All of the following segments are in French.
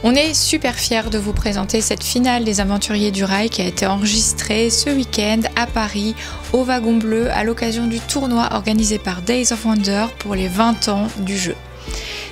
On est super fiers de vous présenter cette finale des Aventuriers du Rail qui a été enregistrée ce week-end à Paris, au Wagon Bleu, à l'occasion du tournoi organisé par Days of Wonder pour les 20 ans du jeu.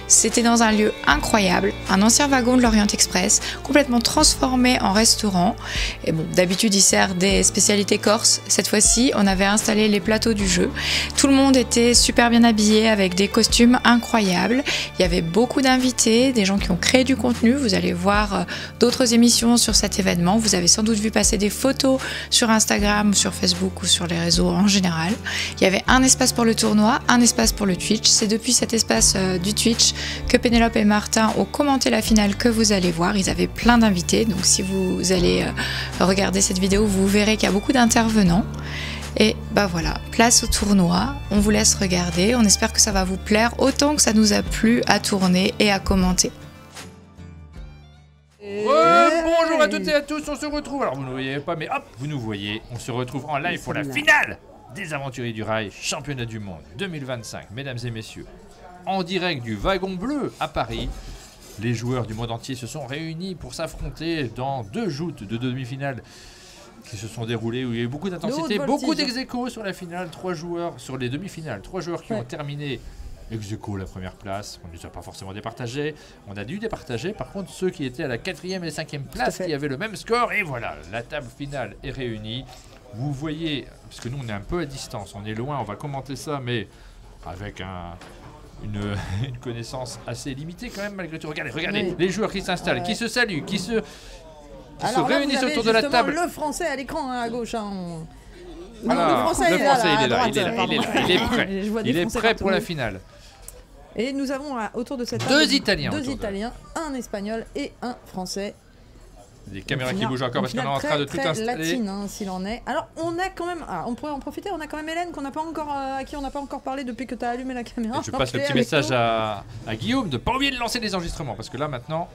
C'était dans un lieu incroyable, un ancien wagon de l'Orient Express, complètement transformé en restaurant. Et bon, d'habitude il sert des spécialités corses. Cette fois-ci, on avait installé les plateaux du jeu. Tout le monde était super bien habillé avec des costumes incroyables. Il y avait beaucoup d'invités, des gens qui ont créé du contenu. Vous allez voir d'autres émissions sur cet événement. Vous avez sans doute vu passer des photos sur Instagram, sur Facebook ou sur les réseaux en général. Il y avait un espace pour le tournoi, un espace pour le Twitch. C'est depuis cet espace du Twitch que Pénélope et Martin ont commenté la finale que vous allez voir. Ils avaient plein d'invités, donc si vous allez regarder cette vidéo, vous verrez qu'il y a beaucoup d'intervenants. Et bah voilà, place au tournoi, on vous laisse regarder, on espère que ça va vous plaire autant que ça nous a plu à tourner et à commenter. Bonjour à toutes et à tous, on se retrouve, alors vous ne voyez pas mais hop, vous nous voyez, on se retrouve en live pour la finale des Aventuriers du Rail, championnat du monde 2025, mesdames et messieurs. En direct du Wagon Bleu à Paris, les joueurs du monde entier se sont réunis pour s'affronter dans deux joutes de demi-finale qui se sont déroulées où il y a eu beaucoup d'intensité, beaucoup d'ex-aequo sur la finale, 3 joueurs sur les demi-finales, 3 joueurs qui ont terminé ex-aequo la première place, on ne les a pas forcément départagés, on a dû départager par contre ceux qui étaient à la 4e et 5e place qui avaient le même score et voilà, la table finale est réunie. Vous voyez, parce que nous on est un peu à distance, on est loin, on va commenter ça mais avec une connaissance assez limitée quand même malgré tout. Regardez, les joueurs qui s'installent, qui se saluent, qui se réunissent autour de la table. Le français à l'écran à gauche. Voilà, le français il est prêt. Il est prêt pour la finale. Et nous avons autour de cette table deux Italiens, un Espagnol et un Français. Des caméras qui bougent encore parce qu'on est en train de tout installer. Latine, s'il en est. Alors, on a quand même, on pourrait en profiter. On a quand même Hélène à qui on n'a pas encore parlé depuis que tu as allumé la caméra. Et je passe le petit message à Guillaume de ne pas oublier de lancer les enregistrements parce que là maintenant,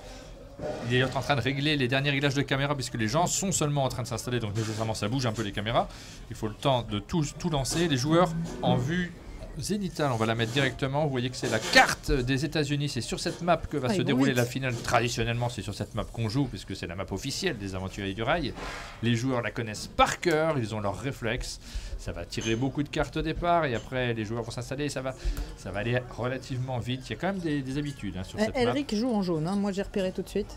il est en train de régler les derniers réglages de caméra puisque les gens sont seulement en train de s'installer donc nécessairement ça bouge un peu les caméras. Il faut le temps de tout lancer. Les joueurs en vue zénithale, on va la mettre directement. Vous voyez que c'est la carte des États-Unis. C'est sur cette map que va se dérouler la finale. Traditionnellement, c'est sur cette map qu'on joue, puisque c'est la map officielle des Aventuriers du Rail. Les joueurs la connaissent par cœur, ils ont leurs réflexes. Ça va tirer beaucoup de cartes au départ, et après, les joueurs vont s'installer. Et ça va aller relativement vite. Il y a quand même des habitudes sur cette map. Elric joue en jaune, moi j'ai repéré tout de suite.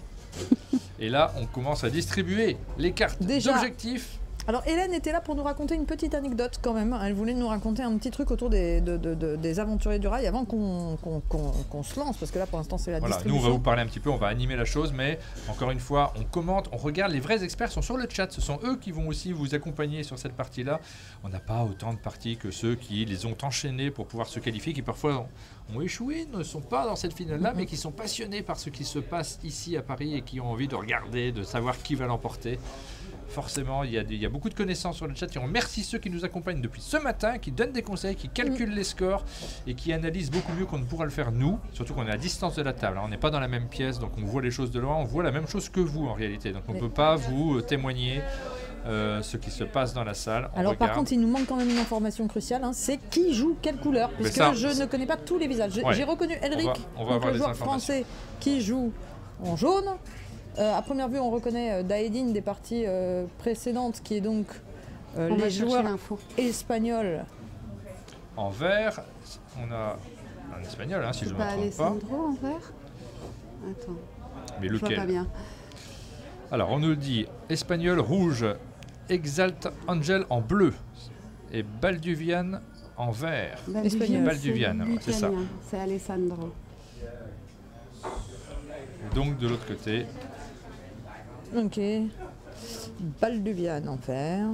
Et là, on commence à distribuer les cartes d'objectifs. Alors Hélène était là pour nous raconter une petite anecdote quand même. Elle voulait nous raconter un petit truc autour des Aventuriers du Rail avant qu'on se lance, parce que là pour l'instant c'est la distribution. Nous on va vous parler un petit peu, on va animer la chose, mais encore une fois on commente, on regarde, les vrais experts sont sur le chat, ce sont eux qui vont aussi vous accompagner sur cette partie-là. On n'a pas autant de parties que ceux qui les ont enchaînés pour pouvoir se qualifier, qui parfois ont échoué, ne sont pas dans cette finale-là, mais qui sont passionnés par ce qui se passe ici à Paris et qui ont envie de regarder, de savoir qui va l'emporter. Forcément, il y a beaucoup de connaissances sur le chat et on remercie ceux qui nous accompagnent depuis ce matin, qui donnent des conseils, qui calculent les scores et qui analysent beaucoup mieux qu'on ne pourra le faire nous, surtout qu'on est à distance de la table. On n'est pas dans la même pièce, donc on voit les choses de loin, on voit la même chose que vous en réalité. Donc on ne peut pas vous témoigner ce qui se passe dans la salle. Alors par contre, il nous manque quand même une information cruciale, c'est qui joue quelle couleur, puisque je ne connais pas tous les visages. J'ai reconnu Elric, le joueur français qui joue en jaune. À première vue, on reconnaît Daedin des parties précédentes, qui est donc les joueurs espagnols. En vert, on a un espagnol, si je ne me trompe pas. Alessandro en vert. Attends. Mais lequel? Je vois pas bien. Alors, on nous dit espagnol rouge, Exalt Angel en bleu et Balduvian en vert. Balduvian, c'est ça. C'est Alessandro. Et donc, de l'autre côté. Ok. Balduvian en vert.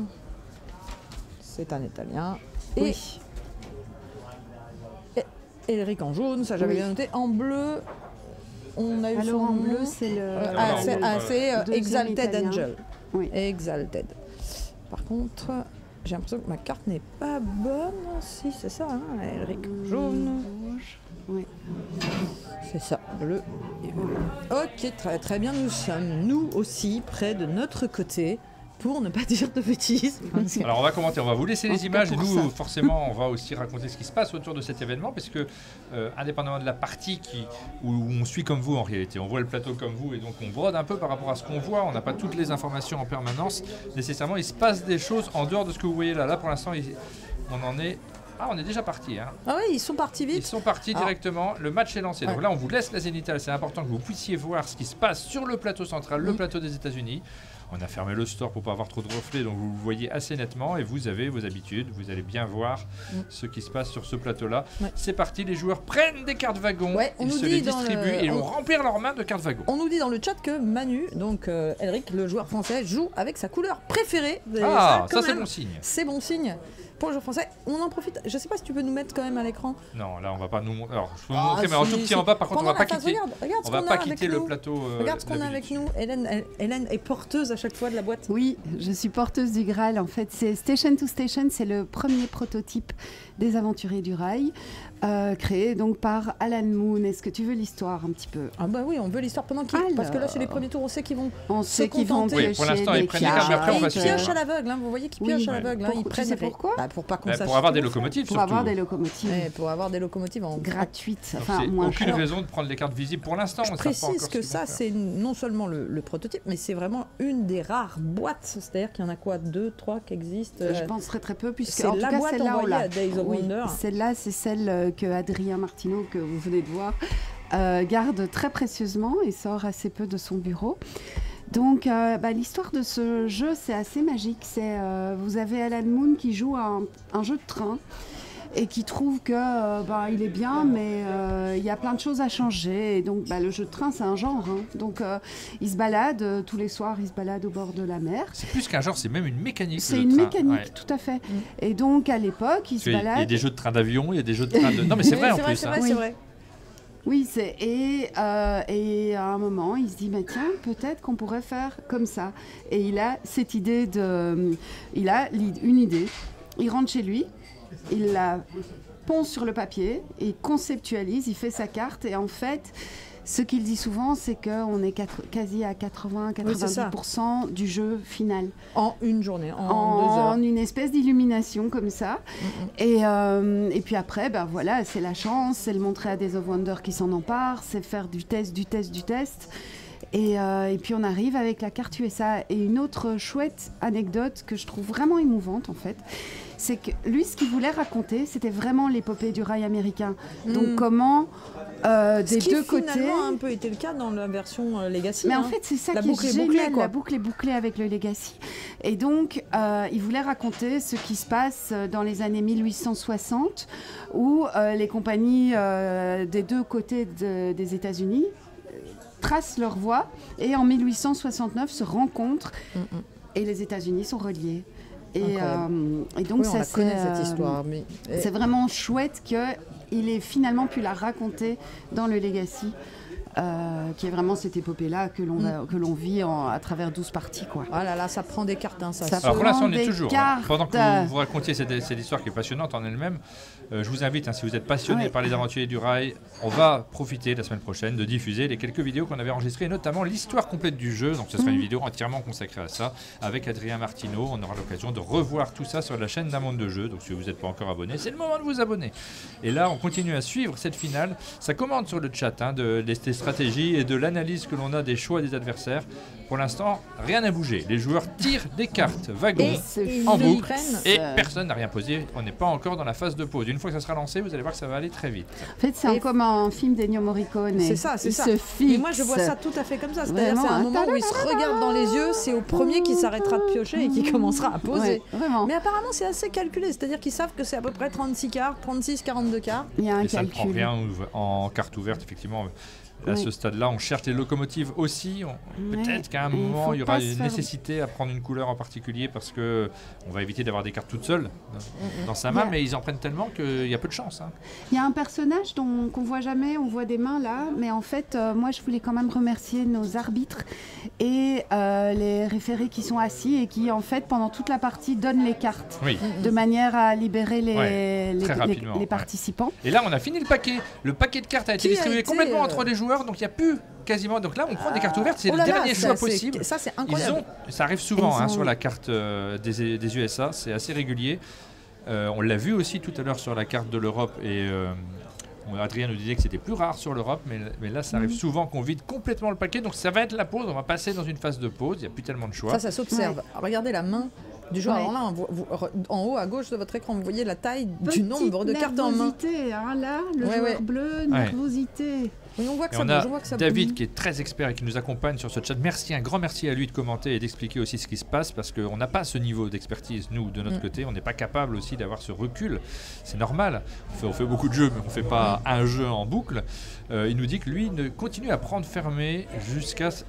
C'est un Italien. Et Elric en jaune, ça j'avais bien noté. En bleu, on a eu alors en bleu, c'est le. c'est Exalted italien. Angel. Oui. Exalted. Par contre, j'ai l'impression que ma carte n'est pas bonne. Si, c'est ça, Elric jaune. Rouge. Oui. C'est ça, bleu et bleu. Ok, très très bien. Nous sommes, nous aussi, près de notre côté. pour ne pas dire de bêtises. Alors on va commenter, on va vous laisser les images et nous forcément on va aussi raconter ce qui se passe autour de cet événement parce que indépendamment de la partie où on suit comme vous en réalité, on voit le plateau comme vous et donc on brode un peu par rapport à ce qu'on voit, on n'a pas toutes les informations en permanence nécessairement, il se passe des choses en dehors de ce que vous voyez là. Là pour l'instant on en est... Ah, on est déjà parti. Hein. Ah oui, ils sont partis vite. Ils sont partis directement. Le match est lancé. Donc là, on vous laisse la zénithale. C'est important que vous puissiez voir ce qui se passe sur le plateau central, le plateau des États-Unis. On a fermé le store pour pas avoir trop de reflets, donc vous le voyez assez nettement et vous avez vos habitudes. Vous allez bien voir ce qui se passe sur ce plateau-là. C'est parti. Les joueurs prennent des cartes wagons. Ils se les distribuent et vont remplir leurs mains de cartes wagons. On nous dit dans le chat que Manu, donc Elric, le joueur français, joue avec sa couleur préférée. Ah, ça c'est bon signe. C'est bon signe. Pour le joueur français, on en profite. Je sais pas si tu peux nous mettre quand même à l'écran. Non, là on va pas nous montrer. Alors je peux vous montrer, mais en tout petit en bas. Par contre, on va pas quitter. Regarde on va pas quitter le plateau. Regarde ce qu'on a avec nous. Hélène est porteuse à chaque fois de la boîte. Oui, je suis porteuse du Graal. En fait, c'est Station to Station, c'est le premier prototype des Aventuriers du Rail, créé donc par Alan Moon. Est-ce que tu veux l'histoire un petit peu? Ah bah oui, on veut l'histoire pendant qu'ils... Parce que là, c'est les premiers tours, on sait qu'ils vont Oui, pour l'instant, ils prennent les cartes, mais après, on va suivre. Ils piochent à l'aveugle, vous voyez qu'ils piochent à l'aveugle. Tu sais pourquoi? Pour pas qu'on sache. Pour avoir des locomotives, pour avoir des locomotives. Pour avoir des locomotives gratuites. Enfin, moins aucune raison de prendre les cartes visibles pour l'instant. Je précise que ça, c'est non seulement le prototype, mais c'est vraiment une des rares boîtes. C'est-à-dire qu'il y en a quoi, 2, 3 qui existent. Je pense très peu, puisque c'est la boîte envoyée à Days of Wonder. Celle-là, c'est celle que Adrien Martineau, que vous venez de voir, garde très précieusement et sort assez peu de son bureau. Donc, l'histoire de ce jeu, c'est assez magique. Vous avez Alan Moon qui joue un jeu de train et qui trouve que il est bien, mais il y a plein de choses à changer. Et donc, le jeu de train, c'est un genre. Donc, il se balade tous les soirs, il se balade au bord de la mer. C'est plus qu'un genre, c'est même une mécanique. C'est une mécanique, tout à fait. Et donc, à l'époque, il se balade. Il y a des jeux de train d'avion, il y a des jeux de train de... Non, mais c'est vrai en plus. C'est vrai. Oui, et à un moment, il se dit, tiens, peut-être qu'on pourrait faire comme ça. Et il a cette idée il a une idée. Il rentre chez lui, il la ponce sur le papier, il conceptualise, il fait sa carte. Et en fait, ce qu'il dit souvent, c'est qu'on est quasi à 80-90% du jeu final. En une journée, en 2 heures. En une espèce d'illumination comme ça. Et puis après, c'est la chance, c'est le montrer à Days of Wonder qui s'en empare, c'est faire du test. Et puis on arrive avec la carte USA. Et une autre chouette anecdote que je trouve vraiment émouvante en fait, c'est que lui, ce qu'il voulait raconter, c'était vraiment l'épopée du rail américain. Donc comment des deux côtés... Ce qui finalement a un peu été le cas dans la version Legacy. Mais en fait, c'est ça qui est génial, la boucle est bouclée avec le Legacy. Et donc, il voulait raconter ce qui se passe dans les années 1860, où les compagnies des deux côtés des États-Unis tracent leur voie et en 1869 se rencontrent et les États-Unis sont reliés. Et donc ça, cette histoire. C'est vraiment chouette qu'il ait finalement pu la raconter dans le Legacy. Qui est vraiment cette épopée-là que l'on vit à travers 12 parties. Ah là là, ça prend des cartes. Alors pour l'instant, on est toujours. Pendant que vous racontiez cette histoire qui est passionnante en elle-même, je vous invite, si vous êtes passionné par les aventuriers du rail, on va profiter la semaine prochaine de diffuser les quelques vidéos qu'on avait enregistrées, notamment l'histoire complète du jeu. Donc ce sera une vidéo entièrement consacrée à ça, avec Adrien Martineau. On aura l'occasion de revoir tout ça sur la chaîne d'Un Monde de Jeu. Donc si vous n'êtes pas encore abonné, c'est le moment de vous abonner. Et là, on continue à suivre cette finale. Ça commente sur le chat des stratégies et de l'analyse que l'on a des choix des adversaires. Pour l'instant, rien n'a bougé. Les joueurs tirent des cartes wagons en boucle et personne n'a rien posé. On n'est pas encore dans la phase de pause. Une fois que ça sera lancé, vous allez voir que ça va aller très vite. En fait, c'est comme un film d'Ennio Morricone. C'est ça. Mais moi, je vois ça tout à fait comme ça. C'est-à-dire, c'est un moment où il se regarde dans les yeux. C'est au premier qui s'arrêtera de piocher et qui commencera à poser. Vraiment. Mais apparemment, c'est assez calculé. C'est-à-dire qu'ils savent que c'est à peu près 36 cartes, 36, 42 cartes. Il y a un et calcul. Ça ne prend rien en carte ouverte, effectivement. À ce stade-là, on cherche les locomotives aussi. Peut-être qu'à un moment, il y aura une nécessité à prendre une couleur en particulier parce qu'on va éviter d'avoir des cartes toutes seules dans sa main, mais ils en prennent tellement qu'il y a peu de chance. Il y a un personnage qu'on voit jamais, on voit des mains là, mais en fait, moi, je voulais quand même remercier nos arbitres et les référés qui sont assis et qui, en fait, pendant toute la partie, donnent les cartes de manière à libérer les participants. Et là, on a fini le paquet. Le paquet de cartes a été distribué complètement entre les joueurs, donc il n'y a plus quasiment. Donc là, on prend des cartes ouvertes, c'est le dernier choix possible. Ça, c'est incroyable. Ça arrive souvent sur la carte des USA, c'est assez régulier. On l'a vu aussi tout à l'heure sur la carte de l'Europe et Adrien nous disait que c'était plus rare sur l'Europe, mais là ça arrive souvent qu'on vide complètement le paquet, donc ça va être la pause, on va passer dans une phase de pause, il n'y a plus tellement de choix. Ça s'observe. Regardez la main du joueur. Alors là, en haut à gauche de votre écran, vous voyez la taille du nombre de cartes en main. Hein, là, le joueur bleu, nervosité. Oui, on voit que ça bouge, David qui est très expert et qui nous accompagne sur ce chat. Merci, un grand merci à lui de commenter et d'expliquer aussi ce qui se passe parce qu'on n'a pas ce niveau d'expertise, nous, de notre côté. On n'est pas capable aussi d'avoir ce recul. C'est normal. On fait beaucoup de jeux, mais on ne fait pas un jeu en boucle. Il nous dit que lui continue à prendre fermé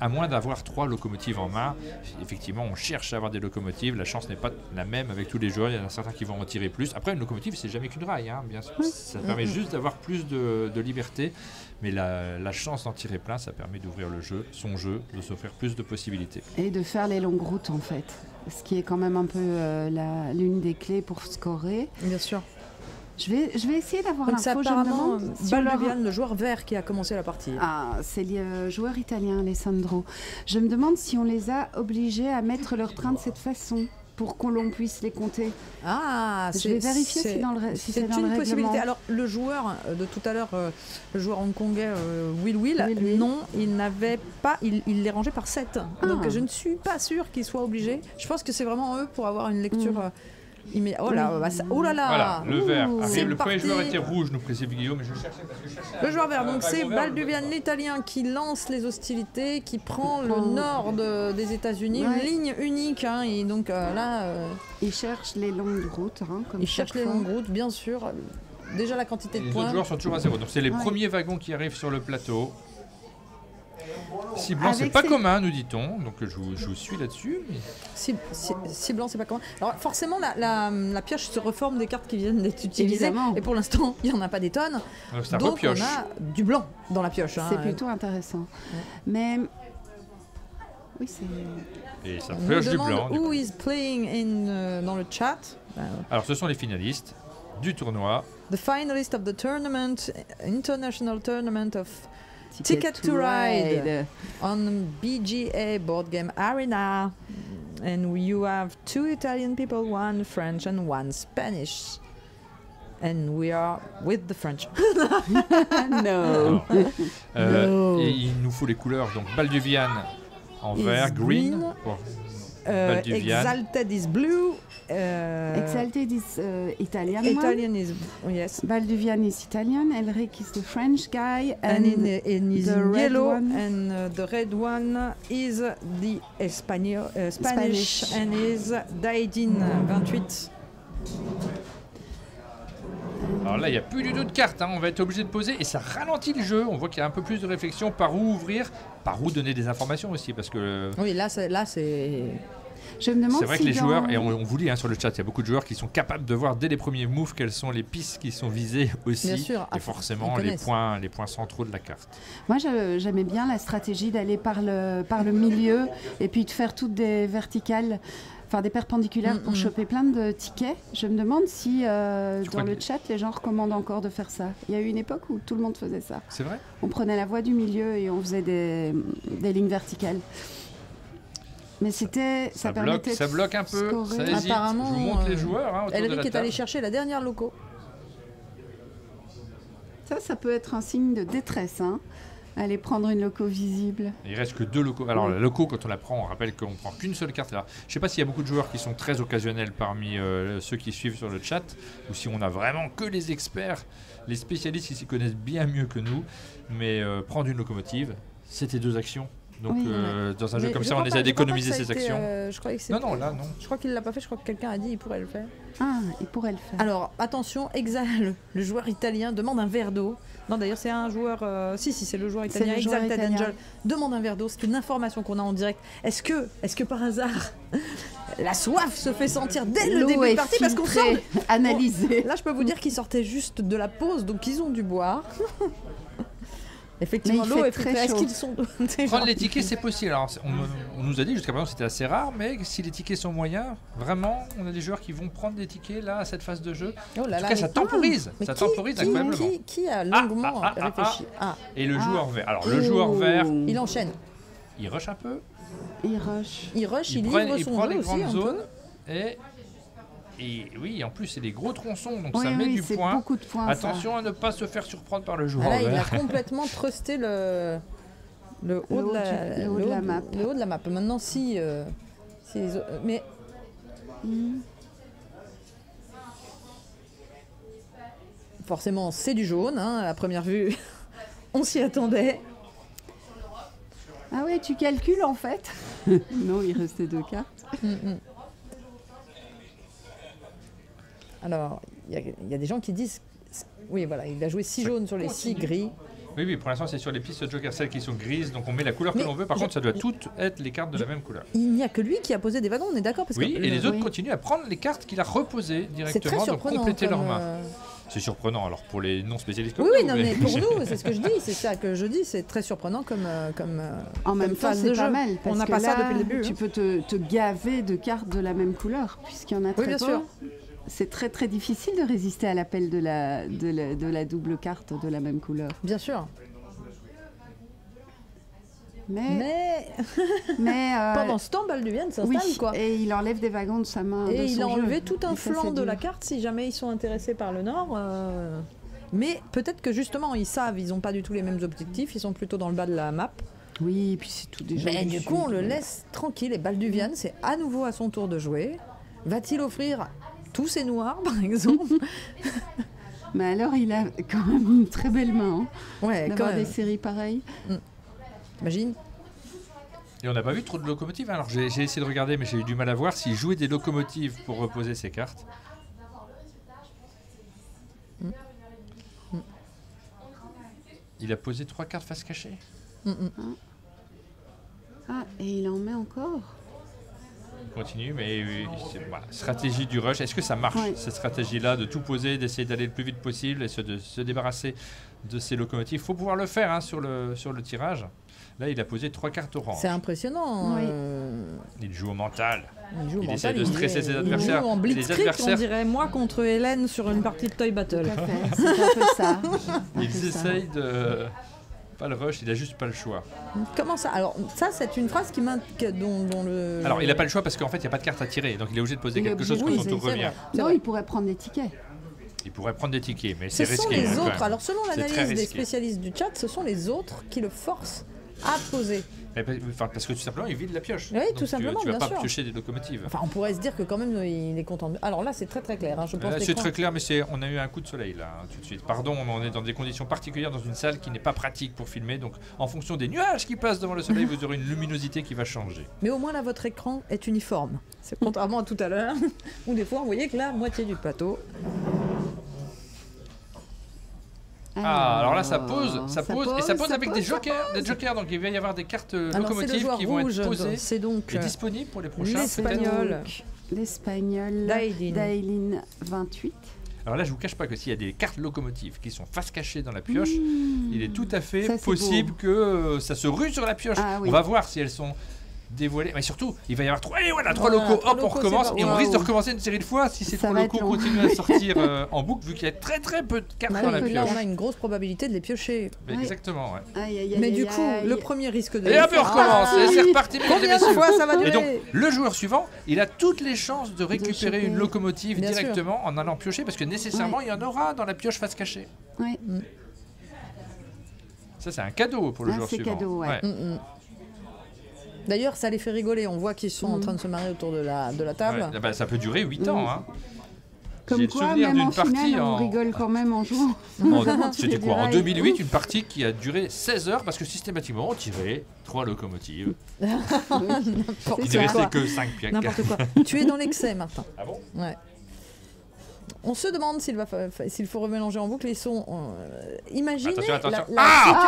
à moins d'avoir 3 locomotives en main. Effectivement, on cherche à avoir des locomotives. La chance n'est pas la même avec tous les joueurs. Il y en a certains qui vont en tirer plus. Après, une locomotive, c'est jamais qu'une raille, hein, bien sûr. Ça permet juste d'avoir plus de liberté. Mais la chance d'en tirer plein, ça permet d'ouvrir son jeu, de s'offrir plus de possibilités. Et de faire les longues routes en fait, ce qui est quand même un peu l'une des clés pour scorer. Bien sûr. Je vais essayer d'avoir l'info. C'est apparemment Balduvian, le joueur vert, qui a commencé la partie. Ah, c'est le joueur italien, Alessandro. Je me demande si on les a obligés à mettre leur train de cette façon pour qu'on puisse les compter. Je vais vérifier si c'est dans le règlement. Possibilité. Alors, le joueur de tout à l'heure, le joueur hongkongais Will, non, il n'avait pas, il les rangeait par 7. Donc, je ne suis pas sûre qu'il soit obligé. Je pense que c'est vraiment eux pour avoir une lecture... Oh là là, voilà, le vert. Le premier joueur était rouge, nous précise Guillaume, mais je cherchais parce que le joueur vert, donc c'est Balduvian, l'Italien, qui lance les hostilités, qui prend le nord des États-Unis, une ligne unique, hein, et donc là... Il cherche les longues routes. Hein, il cherche les longues routes, bien sûr. Déjà la quantité de points. Les autres joueurs sont toujours à 0, donc c'est les premiers wagons qui arrivent sur le plateau. 6 blancs, c'est pas commun, nous dit-on, donc je vous suis là-dessus. Mais... 6 blancs, c'est pas commun. Alors forcément, la pioche se reforme des cartes qui viennent d'être utilisées. Évidemment. Et pour l'instant, il n'y en a pas des tonnes. Donc on a du blanc dans la pioche. C'est plutôt intéressant. Mais... Oui, c'est... Et ça pioche du blanc. Who is playing dans le chat. Alors ce sont les finalistes du tournoi. The finalist of the tournament, international tournament of... Ticket to Ride on BGA Board Game Arena, and you have 2 Italian people, 1 French and 1 Spanish, and we are with the French. No. Et il nous faut les couleurs, donc Balduvian en vert, green. Exalted is blue. Exalted is Italian. Italian is yes. Balduvian is Italian. Elric is the French guy, and is the yellow. And the red one is the Spanish, and is Daidin 28. Alors là, il n'y a plus du tout de cartes, hein. On va être obligé de poser et ça ralentit le jeu. On voit qu'il y a un peu plus de réflexion par où ouvrir, par où donner des informations aussi. Parce que oui, là c'est... Je me demande c'est vrai que les joueurs, et on vous lit sur le chat, il y a beaucoup de joueurs qui sont capables de voir dès les premiers moves quelles sont les pistes qui sont visées aussi. Bien sûr, et forcément les points centraux de la carte. Moi j'aimais bien la stratégie d'aller par le milieu et puis de faire toutes des verticales. Enfin, des perpendiculaires pour choper plein de tickets. Je me demande si dans le chat, les gens recommandent encore de faire ça. Il y a eu une époque où tout le monde faisait ça. C'est vrai ? On prenait la voie du milieu et on faisait des lignes verticales. Mais ça permettait ça bloque un peu, ça hésite. Apparemment, je vous montre les joueurs autour de la Elric est table. Allé chercher la dernière loco. Ça peut être un signe de détresse, hein. Aller prendre une loco visible. Il reste que 2 locos. Alors la loco, quand on la prend, on rappelle qu'on ne prend qu'une seule carte. Alors, je ne sais pas s'il y a beaucoup de joueurs qui sont très occasionnels parmi ceux qui suivent sur le chat, ou si on a vraiment que les experts, les spécialistes qui s'y connaissent bien mieux que nous. Mais prendre une locomotive, c'était 2 actions. Donc dans un jeu comme ça, on essaie d'économiser ces actions. Je croyais que non, là, non. Je crois qu'il ne l'a pas fait, je crois que quelqu'un a dit qu'il pourrait le faire. Ah, il pourrait le faire. Alors, attention, le joueur italien demande un verre d'eau. Non, d'ailleurs, c'est un joueur... Si, c'est le joueur italien, Exalted Angel. Demande un verre d'eau, c'est une information qu'on a en direct. Est-ce que par hasard, la soif se fait sentir dès le début de partie parce qu'on sort analysé. Là, je peux vous dire qu'ils sortaient juste de la pause, donc ils ont dû boire. Effectivement, l'eau est très chaude. Est-ce qu'ils sont prendre les tickets, c'est possible. Alors, on nous a dit jusqu'à présent c'était assez rare, mais si les tickets sont moyens, vraiment, on a des joueurs qui vont prendre des tickets là à cette phase de jeu. En tout cas, ça temporise. Ça temporise incroyablement. Qui a longuement réfléchi Et le joueur vert. Alors, le joueur vert. Il enchaîne. Il rush un peu. Il livre son jeu aussi un peu. Et oui, en plus, c'est des gros tronçons, donc ça met du point. Beaucoup de points. Attention à ne pas se faire surprendre par le joueur. Là, il a complètement trusté le haut de la map. Le haut de la map. Maintenant, mais forcément, c'est du jaune. À première vue, on s'y attendait. Ah ouais, tu calcules en fait. Non, il restait 2 cartes. Alors, il y a des gens qui disent... Oui, voilà, il a joué 6 jaunes sur les 6 gris. Oui, pour l'instant, c'est sur les pistes Joker, celles qui sont grises, donc on met la couleur que l'on veut. Par contre, ça doit toutes être les cartes de la même couleur. Il n'y a que lui qui a posé des wagons, on est d'accord parce et les autres continuent à prendre les cartes qu'il a reposées directement, donc compléter leur main. C'est surprenant, alors pour les non-spécialistes comme nous. Mais pour nous, c'est ce que je dis, c'est ça que je dis, c'est très surprenant comme en même temps, c'est pas mal, parce on n'a pas ça depuis le début. Tu peux te gaver de cartes de la même couleur, puisqu'il y en a très peu. Bien sûr. C'est très très difficile de résister à l'appel de la double carte de la même couleur. Bien sûr. Mais pendant ce temps, Balduvian s'installe quoi. Et il enlève des wagons de sa main. Et il a enlevé tout un flanc de la carte si jamais ils sont intéressés par le nord. Mais peut-être que justement ils savent, ils n'ont pas du tout les mêmes objectifs, ils sont plutôt dans le bas de la map. Oui, et puis c'est tout déjà. Mais du coup, on le laisse tranquille. Et Balduvian, c'est à nouveau à son tour de jouer. Va-t-il offrir tous ses noirs, par exemple? Mais alors, il a quand même une très belle main. Ouais, d'avoir des séries pareilles. Imagine. Et on n'a pas vu trop de locomotives. Alors j'ai essayé de regarder, mais j'ai eu du mal à voir s'il jouait des locomotives pour reposer ses cartes. Il a posé 3 cartes face cachée. Ah, et il en met encore. Il continue, mais stratégie du rush. Est-ce que ça marche, cette stratégie-là, de tout poser, d'essayer d'aller le plus vite possible et de se débarrasser de ces locomotives? Il faut pouvoir le faire sur le tirage. Là, il a posé 3 cartes oranges. C'est impressionnant. Oui. Il joue au mental. Il essaie de stresser ses adversaires. Il joue en blitzkrieg, on dirait moi contre Hélène sur une partie de Toy Battle. C'est un peu ça. Ils essayent de... Pas le rush, il a juste pas le choix. Comment ça? Alors ça, c'est une phrase dont le... Alors il a pas le choix parce qu'en fait il n'y a pas de carte à tirer, donc il est obligé de poser quelque chose quand son tour revient. Non, il pourrait prendre des tickets. Il pourrait prendre des tickets, mais c'est risqué. Ce sont les autres. Alors selon l'analyse des spécialistes du chat, ce sont les autres qui le forcent à poser. Parce que tout simplement, il vide la pioche. Oui, tout simplement, tu vas bien pas sûr. piocher des locomotives. Enfin, on pourrait se dire que quand même, il est content. Alors là, c'est très très clair. Je pense c'est très clair, mais on a eu un coup de soleil là, tout de suite. Pardon, on est dans des conditions particulières, dans une salle qui n'est pas pratique pour filmer. Donc, en fonction des nuages qui passent devant le soleil, vous aurez une luminosité qui va changer. Mais au moins là, votre écran est uniforme. C'est contrairement à tout à l'heure, où des fois, vous voyez que la moitié du plateau... alors là ça pose avec des jokers, donc il va y avoir des cartes locomotives qui vont être posées et disponibles pour les prochains. L'espagnol Dailin 28. Alors là je vous cache pas que s'il y a des cartes locomotives qui sont face cachée dans la pioche, il est tout à fait possible que ça se rue sur la pioche. On va voir si elles sont dévoilées, mais surtout il va y avoir 3 locaux, hop on recommence et on risque de recommencer une série de fois si ces 3 locaux continuent à sortir en boucle vu qu'il y a très très peu de cartes dans la pioche. Là on a une grosse probabilité de les piocher. Exactement, mais du coup le premier risque de... Et hop on recommence, et c'est reparti. Combien de fois ça va durer? Et donc le joueur suivant il a toutes les chances de récupérer une locomotive directement en allant piocher parce que nécessairement il y en aura dans la pioche face cachée. Ça c'est un cadeau pour le joueur suivant. C'est cadeau, D'ailleurs, ça les fait rigoler. On voit qu'ils sont en train de se marrer autour de la table. Ça peut durer 8 ans. Comme quoi, même en finale, on rigole quand même en jouant. C'était quoi? En 2008, une partie qui a duré 16 heures parce que systématiquement, on tirait 3 locomotives. Il ne restait que 5 pièces. N'importe quoi. Tu es dans l'excès, Martin. Ah bon? Ouais. On se demande s'il faut remélanger en boucle. Ils sont. Imaginez. Attention. La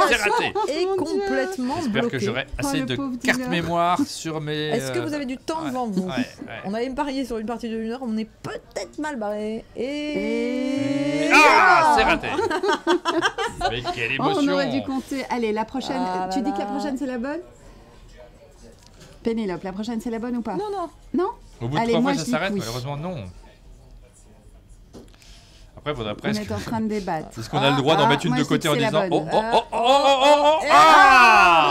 c'est raté. est complètement bloquée. J'espère que j'aurai assez de cartes mémoire sur mes. Est-ce que vous avez du temps devant vous? Ouais. On avait parié sur une partie de 1 heure. On est peut-être mal barré. C'est raté. Mais quelle émotion. On aurait dû compter. Allez, la prochaine. Tu dis que la prochaine c'est la bonne? Pénélope, la prochaine c'est la bonne ou pas? Non. Au bout de 3 fois, ça s'arrête. Malheureusement, non. Après, il faudrait presque. On est en train de débattre. Est-ce qu'on a le droit d'en mettre une de côté en disant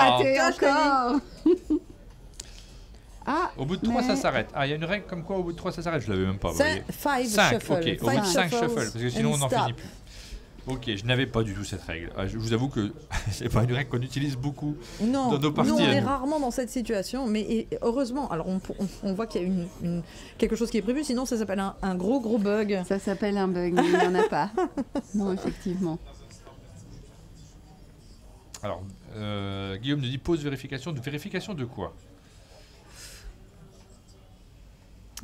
raté encore. Au bout de 3, ça s'arrête. Il y a une règle comme quoi au bout de 3, ça s'arrête. Je l'avais même pas. 5 shuffle. Ok. Au bout de 5 shuffle, parce que sinon on n'en finit plus. Ok, je n'avais pas du tout cette règle. Je vous avoue que c'est pas une règle qu'on utilise beaucoup dans nos parties. Non, on est rarement dans cette situation, mais heureusement, alors on voit qu'il y a quelque chose qui est prévu, sinon ça s'appelle un gros bug. Ça s'appelle un bug, mais il n'y en a pas. Non, effectivement. Alors, Guillaume nous dit pause vérification. Vérification de quoi?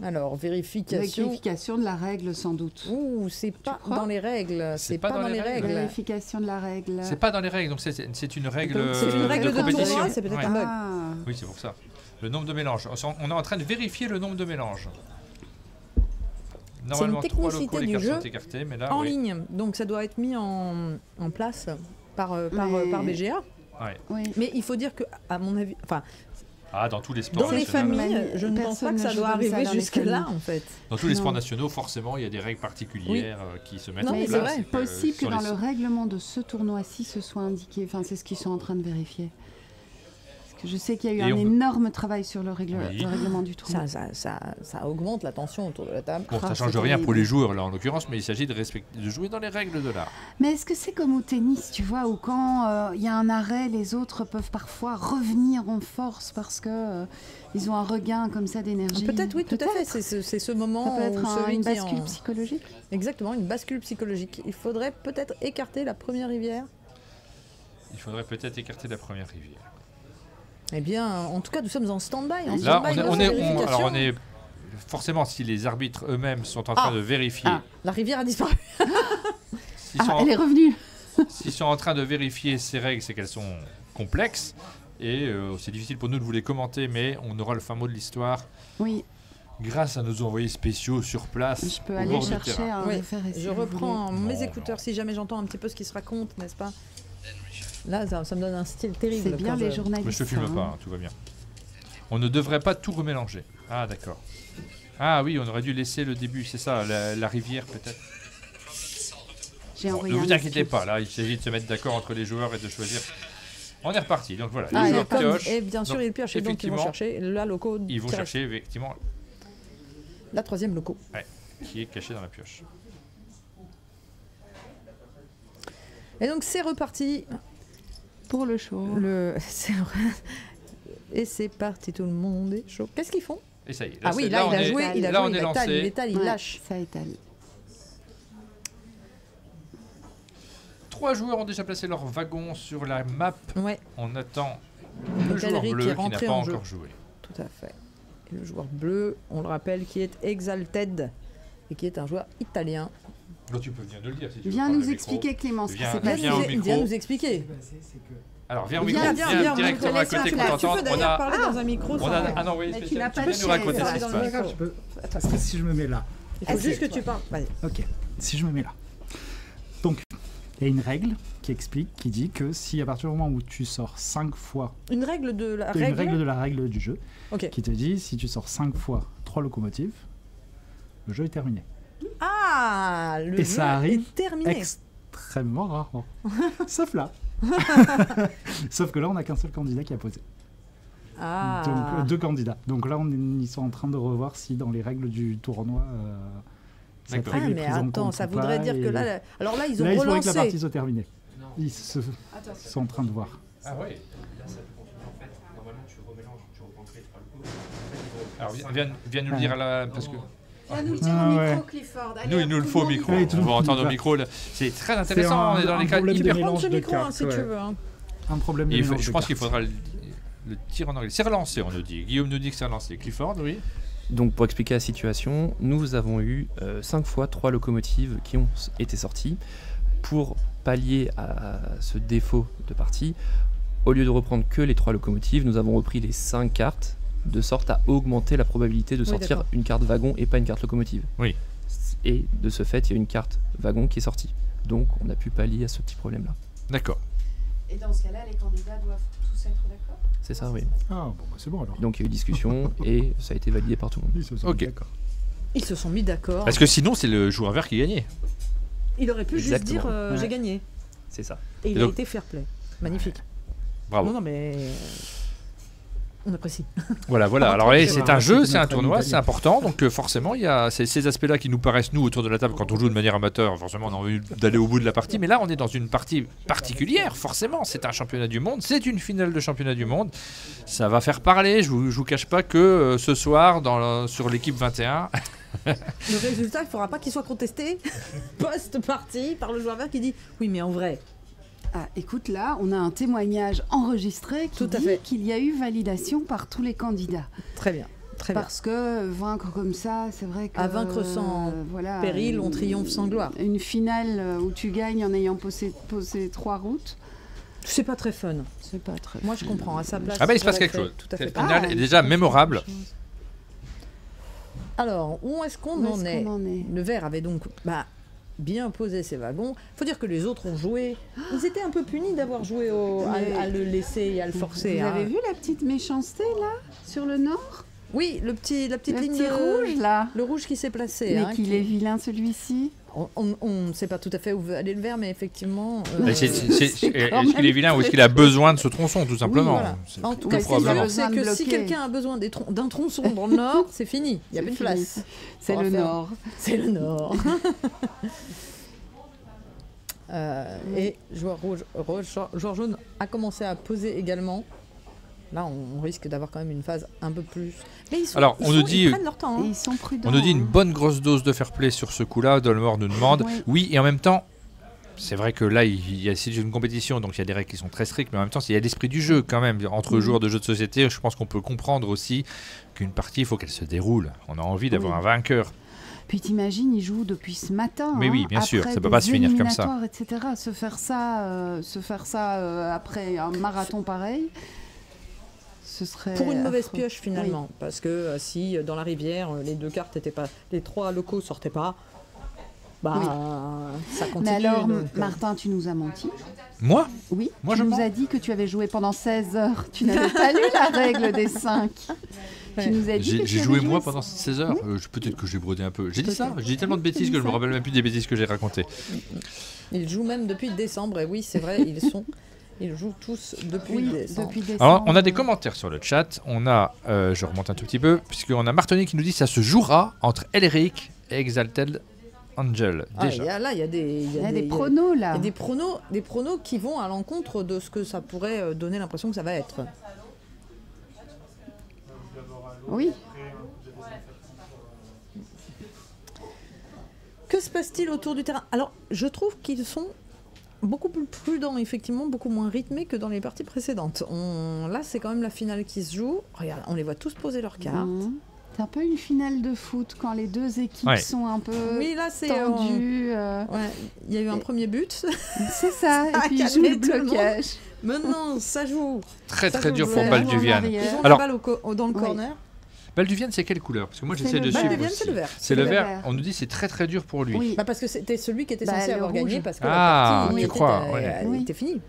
Alors, vérification de la règle, sans doute. C'est pas dans les règles. C'est pas dans les règles. Vérification de la règle. C'est pas dans les règles, donc c'est une règle. C'est une règle de compétition. tournoi, c'est peut-être un bug. Oui, c'est pour ça. Le nombre de mélanges. On est en train de vérifier le nombre de mélanges. Normalement, c'est une technicité du jeu écartées, mais là, en ligne. Donc ça doit être mis en place par BGA. Ouais. Oui. Mais il faut dire que, à mon avis, dans tous les sports dans les familles, je ne pense pas que ça doit arriver jusque-là, en fait. Dans tous les sports nationaux, forcément, il y a des règles particulières qui se mettent en place. Mais c'est possible que dans le règlement de ce tournoi-ci, ce soit indiqué. Enfin, c'est ce qu'ils sont en train de vérifier. Parce que je sais qu'il y a eu un énorme travail sur le règlement du tournoi. Ça augmente la tension autour de la table. Bon, ça ne change rien pour les joueurs, là, en l'occurrence, mais il s'agit de jouer dans les règles de l'art. Mais est-ce que c'est comme au tennis, tu vois, où quand il y a un arrêt, les autres peuvent parfois revenir en force parce que ils ont un regain comme ça d'énergie? Peut-être, oui, tout à fait. C'est ce moment ça peut être une bascule psychologique. psychologique. Exactement, une bascule psychologique. Il faudrait peut-être écarter la première rivière. Eh bien, en tout cas, nous sommes en stand-by. Là, on est forcément, si les arbitres eux-mêmes sont en train de vérifier. La rivière a disparu. Elle est revenue. S'ils sont en train de vérifier ces règles, c'est qu'elles sont complexes. Et c'est difficile pour nous de vous les commenter, mais on aura le fin mot de l'histoire. Oui. Grâce à nos envoyés spéciaux sur place. Je peux aller chercher un référé. Je reprends mes écouteurs si jamais j'entends un petit peu ce qui se raconte, n'est-ce pas? Là, ça me donne un style terrible. C'est bien les journalistes. Mais je te filme pas, tout va bien. On ne devrait pas tout remélanger. Ah, d'accord. Ah oui, on aurait dû laisser le début, c'est ça, la rivière peut-être. Ne vous inquiétez pas, là, il s'agit de se mettre d'accord entre les joueurs et de choisir. On est reparti, donc voilà, les joueurs piochent. Et bien sûr, ils piochent, et donc ils vont chercher la loco. Ils vont chercher effectivement la troisième loco. Ouais, qui est cachée dans la pioche. Et donc c'est reparti. Pour le show. Et c'est parti, tout le monde est chaud. Qu'est-ce qu'ils font? Et ça y est. Là, il a joué, il étale, il lâche. Ça étale. 3 joueurs ont déjà placé leur wagon sur la map. Ouais. On attend le joueur bleu qui n'a pas encore joué. Tout à fait. Et le joueur bleu, on le rappelle, qui est Exalted et qui est un joueur italien. Là, tu peux venir nous le dire si tu veux. Viens nous expliquer, Clément, ce qui s'est passé. Viens nous expliquer. Alors, viens au micro, viens directement à côté qu'on t'entende. Tu peux d'ailleurs parler dans un micro. On a un envoyé spécial. Tu peux nous raconter ce qui se passe. Parce que si je me mets là. Il faut juste que tu parles. Ok, si je me mets là. Donc, il y a une règle qui dit que si à partir du moment où tu sors 5 fois... Une règle de la règle du jeu, qui te dit si tu sors 5 fois 3 locomotives, le jeu est terminé. Ah, le jeu est terminé. Extrêmement rarement. Sauf là. Sauf que là, on n'a qu'un seul candidat qui a posé. Donc 2 candidats. Donc là, ils sont en train de revoir si dans les règles du tournoi... cette règle est prise en compte ça voudrait dire que là... Alors là, ils ont relancé. Là, il faudrait que la partie soit terminée. Ils sont en train de voir. Ah oui. Normalement, tu remélanges, tu reprends les 3 locaux. Alors, viens nous le dire là, parce que... Viens nous le dire au micro, Clifford. Nous, il nous le faut au micro. On va entendre au micro. C'est très intéressant. On est dans les cas hyper... Prends ce micro si tu veux. Un problème de mélange de cartes. Je pense qu'il faudra le tir en anglais. C'est relancé, on nous dit. Guillaume nous dit que c'est relancé. Clifford, oui. Donc pour expliquer la situation, nous avons eu 5 fois 3 locomotives qui ont été sorties. Pour pallier à ce défaut de partie, au lieu de reprendre que les 3 locomotives, nous avons repris les 5 cartes, de sorte à augmenter la probabilité de sortir une carte wagon et pas une carte locomotive. Oui. Et de ce fait, il y a une carte wagon qui est sortie. Donc on a pu pallier à ce petit problème-là. D'accord. Et dans ce cas-là, les candidats doivent tous être d'accord ? C'est ça, oui. Ah, bon, bah, c'est bon alors. Donc il y a eu discussion et ça a été validé par tout le monde. Ils se sont mis d'accord. Ils se sont mis d'accord. Parce que sinon, c'est le joueur vert qui gagnait. Il aurait pu juste dire j'ai gagné. C'est ça. Et il a été fair play. Magnifique. Bravo. Non, mais on apprécie. Voilà. Alors là, c'est un jeu, c'est un tournoi, c'est important. Donc forcément, il y a ces aspects-là qui nous paraissent, nous, autour de la table, quand on joue de manière amateur. Forcément, on a envie d'aller au bout de la partie. Mais là, on est dans une partie particulière. Forcément, c'est un championnat du monde. C'est une finale de championnat du monde. Ça va faire parler. Je vous cache pas que ce soir, sur l'équipe 21... Le résultat, il ne faudra pas qu'il soit contesté post-partie par le joueur vert qui dit oui, mais en vrai. Ah, écoute, là, on a un témoignage enregistré qui dit qu'il y a eu validation par tous les candidats. Très bien. Parce que vaincre comme ça, c'est vrai que... À vaincre sans péril, on triomphe sans gloire. Une finale où tu gagnes en ayant posé 3 routes... C'est pas très fun. Moi, je comprends. À sa place... Ah bah, il se passe quelque chose. Cette finale est déjà mémorable. Alors, où est-ce qu'on en est ? Le vert avait donc bien posé ses wagons. Il faut dire que les autres ont joué. Ils étaient un peu punis d'avoir joué à le laisser et à le forcer. Vous avez vu la petite méchanceté, là, sur le nord ? Oui, la petite ligne rouge, là. Le rouge qui s'est placé. Mais qu'il est vilain, celui-ci. On ne sait pas tout à fait où veut aller le vert, mais effectivement... Est-ce qu'il est vilain ou est-ce qu'il a besoin de ce tronçon, tout simplement? Voilà. En tout cas, ce qui est sûr, c'est que si quelqu'un a besoin d'un tronçon dans le nord, c'est fini. Il n'y a plus de place. C'est le nord. C'est le nord. Et joueur jaune a commencé à poser également. Là, on risque d'avoir quand même une phase un peu plus... Mais ils prennent leur temps. Ils sont prudents. On nous dit une bonne grosse dose de fair play sur ce coup-là. Dolmore nous demande. Oui, et en même temps, c'est vrai que là, c'est une compétition, donc il y a des règles qui sont très strictes, mais en même temps, il y a l'esprit du jeu quand même. Entre joueurs de jeux de société, je pense qu'on peut comprendre aussi qu'une partie, il faut qu'elle se déroule. On a envie d'avoir un vainqueur. Puis t'imagines, ils jouent depuis ce matin. Mais oui, bien sûr, ça ne peut pas se finir comme ça. Etc. Se faire ça après un marathon pareil... Ce serait pour une mauvaise pioche finalement, parce que si dans la rivière les 2 cartes étaient pas, les 3 locaux sortaient pas, ça continue. Mais alors, Martin, tu nous as menti. Moi? Oui. Tu nous as dit que tu avais joué pendant 16 heures. Tu n'avais pas lu la règle des 5. Tu nous as dit j'ai joué moi pendant 16 heures. Peut-être que j'ai brodé un peu. J'ai dit ça. J'ai dit tellement de bêtises que je me rappelle même plus des bêtises que j'ai racontées. Ils jouent même depuis décembre. Et oui, c'est vrai, ils jouent tous depuis décembre. Alors, on a des commentaires sur le chat. On a, je remonte un tout petit peu, puisqu'on a Martoni qui nous dit que ça se jouera entre Elric et Exalted Angel. Déjà. Il y a des pronos là. Il y a des pronos qui vont à l'encontre de ce que ça pourrait donner l'impression que ça va être. Oui. Que se passe-t-il autour du terrain? Alors, je trouve qu'ils sont beaucoup plus prudents, effectivement, beaucoup moins rythmés que dans les parties précédentes. Là, c'est quand même la finale qui se joue. Regarde, on les voit tous poser leurs cartes. C'est un peu une finale de foot quand les 2 équipes sont un peu tendues. Il y a eu un premier but. C'est ça, et puis ils jouent le blocage. Maintenant, ça joue. Très dur pour Balduvian. Ils ont la balle dans le corner. Balduvian, c'est quelle couleur? Parce que moi, j'essaie de suivre. Balduvian, c'est le vert. C'est le vert. On nous dit que c'est très dur pour lui. Oui. Parce que c'était celui qui était censé avoir gagné, parce que la partie était finie.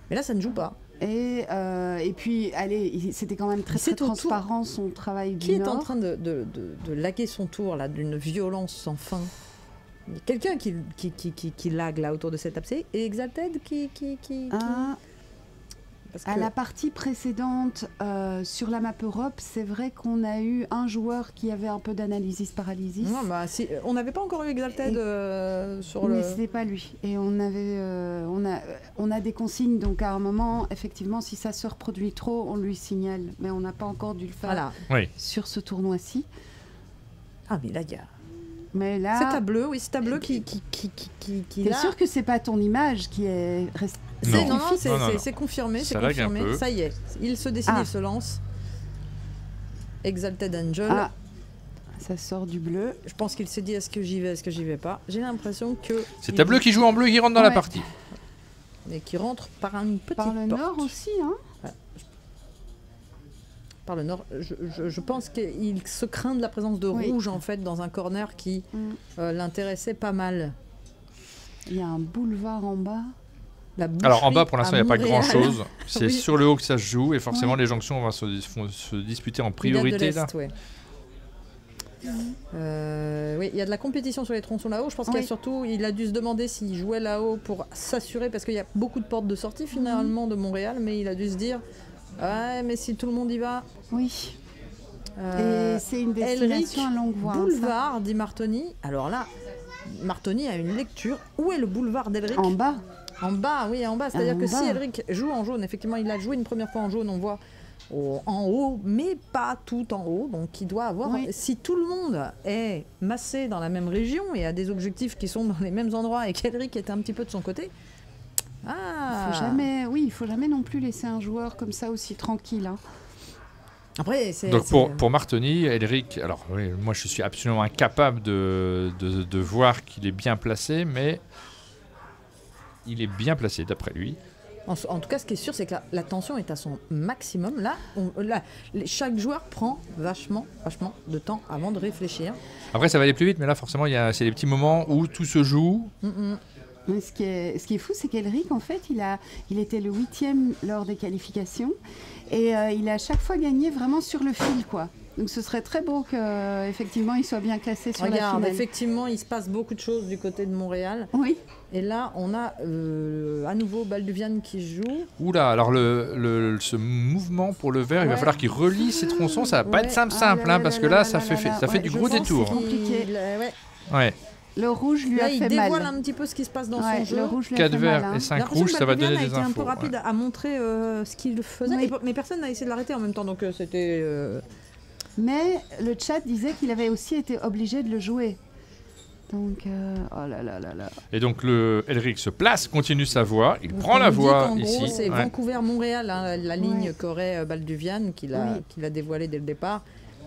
Mais là, ça ne joue pas. Et puis, allez, c'était quand même très transparent son travail du Nord. Qui est en train de laguer son tour là, d'une violence sans fin? Quelqu'un qui lague là autour de cette table, et Exalted qui... À la partie précédente, sur la map Europe, c'est vrai qu'on a eu un joueur qui avait un peu d'analysis paralysis. Non, on n'avait pas encore eu Exalted sur le... Mais ce n'est pas lui. Et on a des consignes, donc à un moment, effectivement, si ça se reproduit trop, on lui signale. Mais on n'a pas encore dû le faire sur ce tournoi-ci. Ah, mais là, il y a... Mais là... C'est ta bleu, oui, c'est ta bleu qui T'es sûr que c'est pas ton image qui est restée? Non, c'est confirmé, c'est confirmé. Ça y est, il se dessine, il se lance. Exalted Angel Ça sort du bleu. Je pense qu'il s'est dit est-ce que j'y vais, est-ce que j'y vais pas. J'ai l'impression que... C'est ta bleu qui joue en bleu qui rentre dans la partie. Et qui rentre par une petite porte. Par le nord aussi, hein. Ouais. Par le nord, je pense qu'il se craint de la présence de rouge en fait dans un corner qui l'intéressait pas mal. Il y a un boulevard en bas. Alors en bas pour l'instant il n'y a pas grand chose. C'est sur le haut que ça se joue et forcément les jonctions vont se disputer en priorité là. Oui, il y a de la compétition sur les tronçons là-haut. Je pense qu'il y a surtout, il a dû se demander s'il jouait là-haut pour s'assurer, parce qu'il y a beaucoup de portes de sortie finalement de Montréal, mais il a dû se dire ouais, mais si tout le monde y va. Oui. Et c'est une destination à longue voie. Boulevard, dit Martoni. Alors là, Martoni a une lecture. Où est le boulevard d'Elric ? En bas. En bas, oui, en bas. C'est-à-dire que si Elric joue en jaune, effectivement, il a joué une première fois en jaune, on voit en haut, mais pas tout en haut. Donc il doit avoir... Si tout le monde est massé dans la même région et a des objectifs qui sont dans les mêmes endroits et qu'Elric est un petit peu de son côté... Il faut jamais non plus laisser un joueur comme ça aussi tranquille. Hein. Après, donc pour Martoni, Elric, alors oui, moi je suis absolument incapable de voir qu'il est bien placé, mais il est bien placé d'après lui. En tout cas, ce qui est sûr, c'est que la tension est à son maximum. Là, chaque joueur prend vachement de temps avant de réfléchir. Après, ça va aller plus vite, mais là, forcément, c'est des petits moments où tout se joue. Mais ce qui est fou, c'est qu'Elric, en fait, il était le 8e lors des qualifications et il a à chaque fois gagné vraiment sur le fil, quoi. Donc ce serait très beau qu'effectivement il soit bien classé sur la finale. Effectivement, il se passe beaucoup de choses du côté de Montréal. Oui. Et là, on a à nouveau Balduvian qui joue. Oula, alors ce mouvement pour le vert, il va falloir qu'il relie ses tronçons. Ça va pas être simple, parce que là, ça fait du gros détour. C'est compliqué. Ouais. Le rouge lui a fait mal. Il dévoile un petit peu ce qui se passe dans son jeu. 4 verts et 5 rouges, ça va donner des infos. Il a été un peu rapide à montrer ce qu'il faisait, mais personne n'a essayé de l'arrêter en même temps, donc c'était... Mais le chat disait qu'il avait aussi été obligé de le jouer. Donc, oh là là là là. Et donc Elric se place, continue sa voie, il prend la voie ici. Gros, c'est Vancouver-Montréal, hein, la ligne qu'aurait Balduvian, qu'il a dévoilée dès le départ.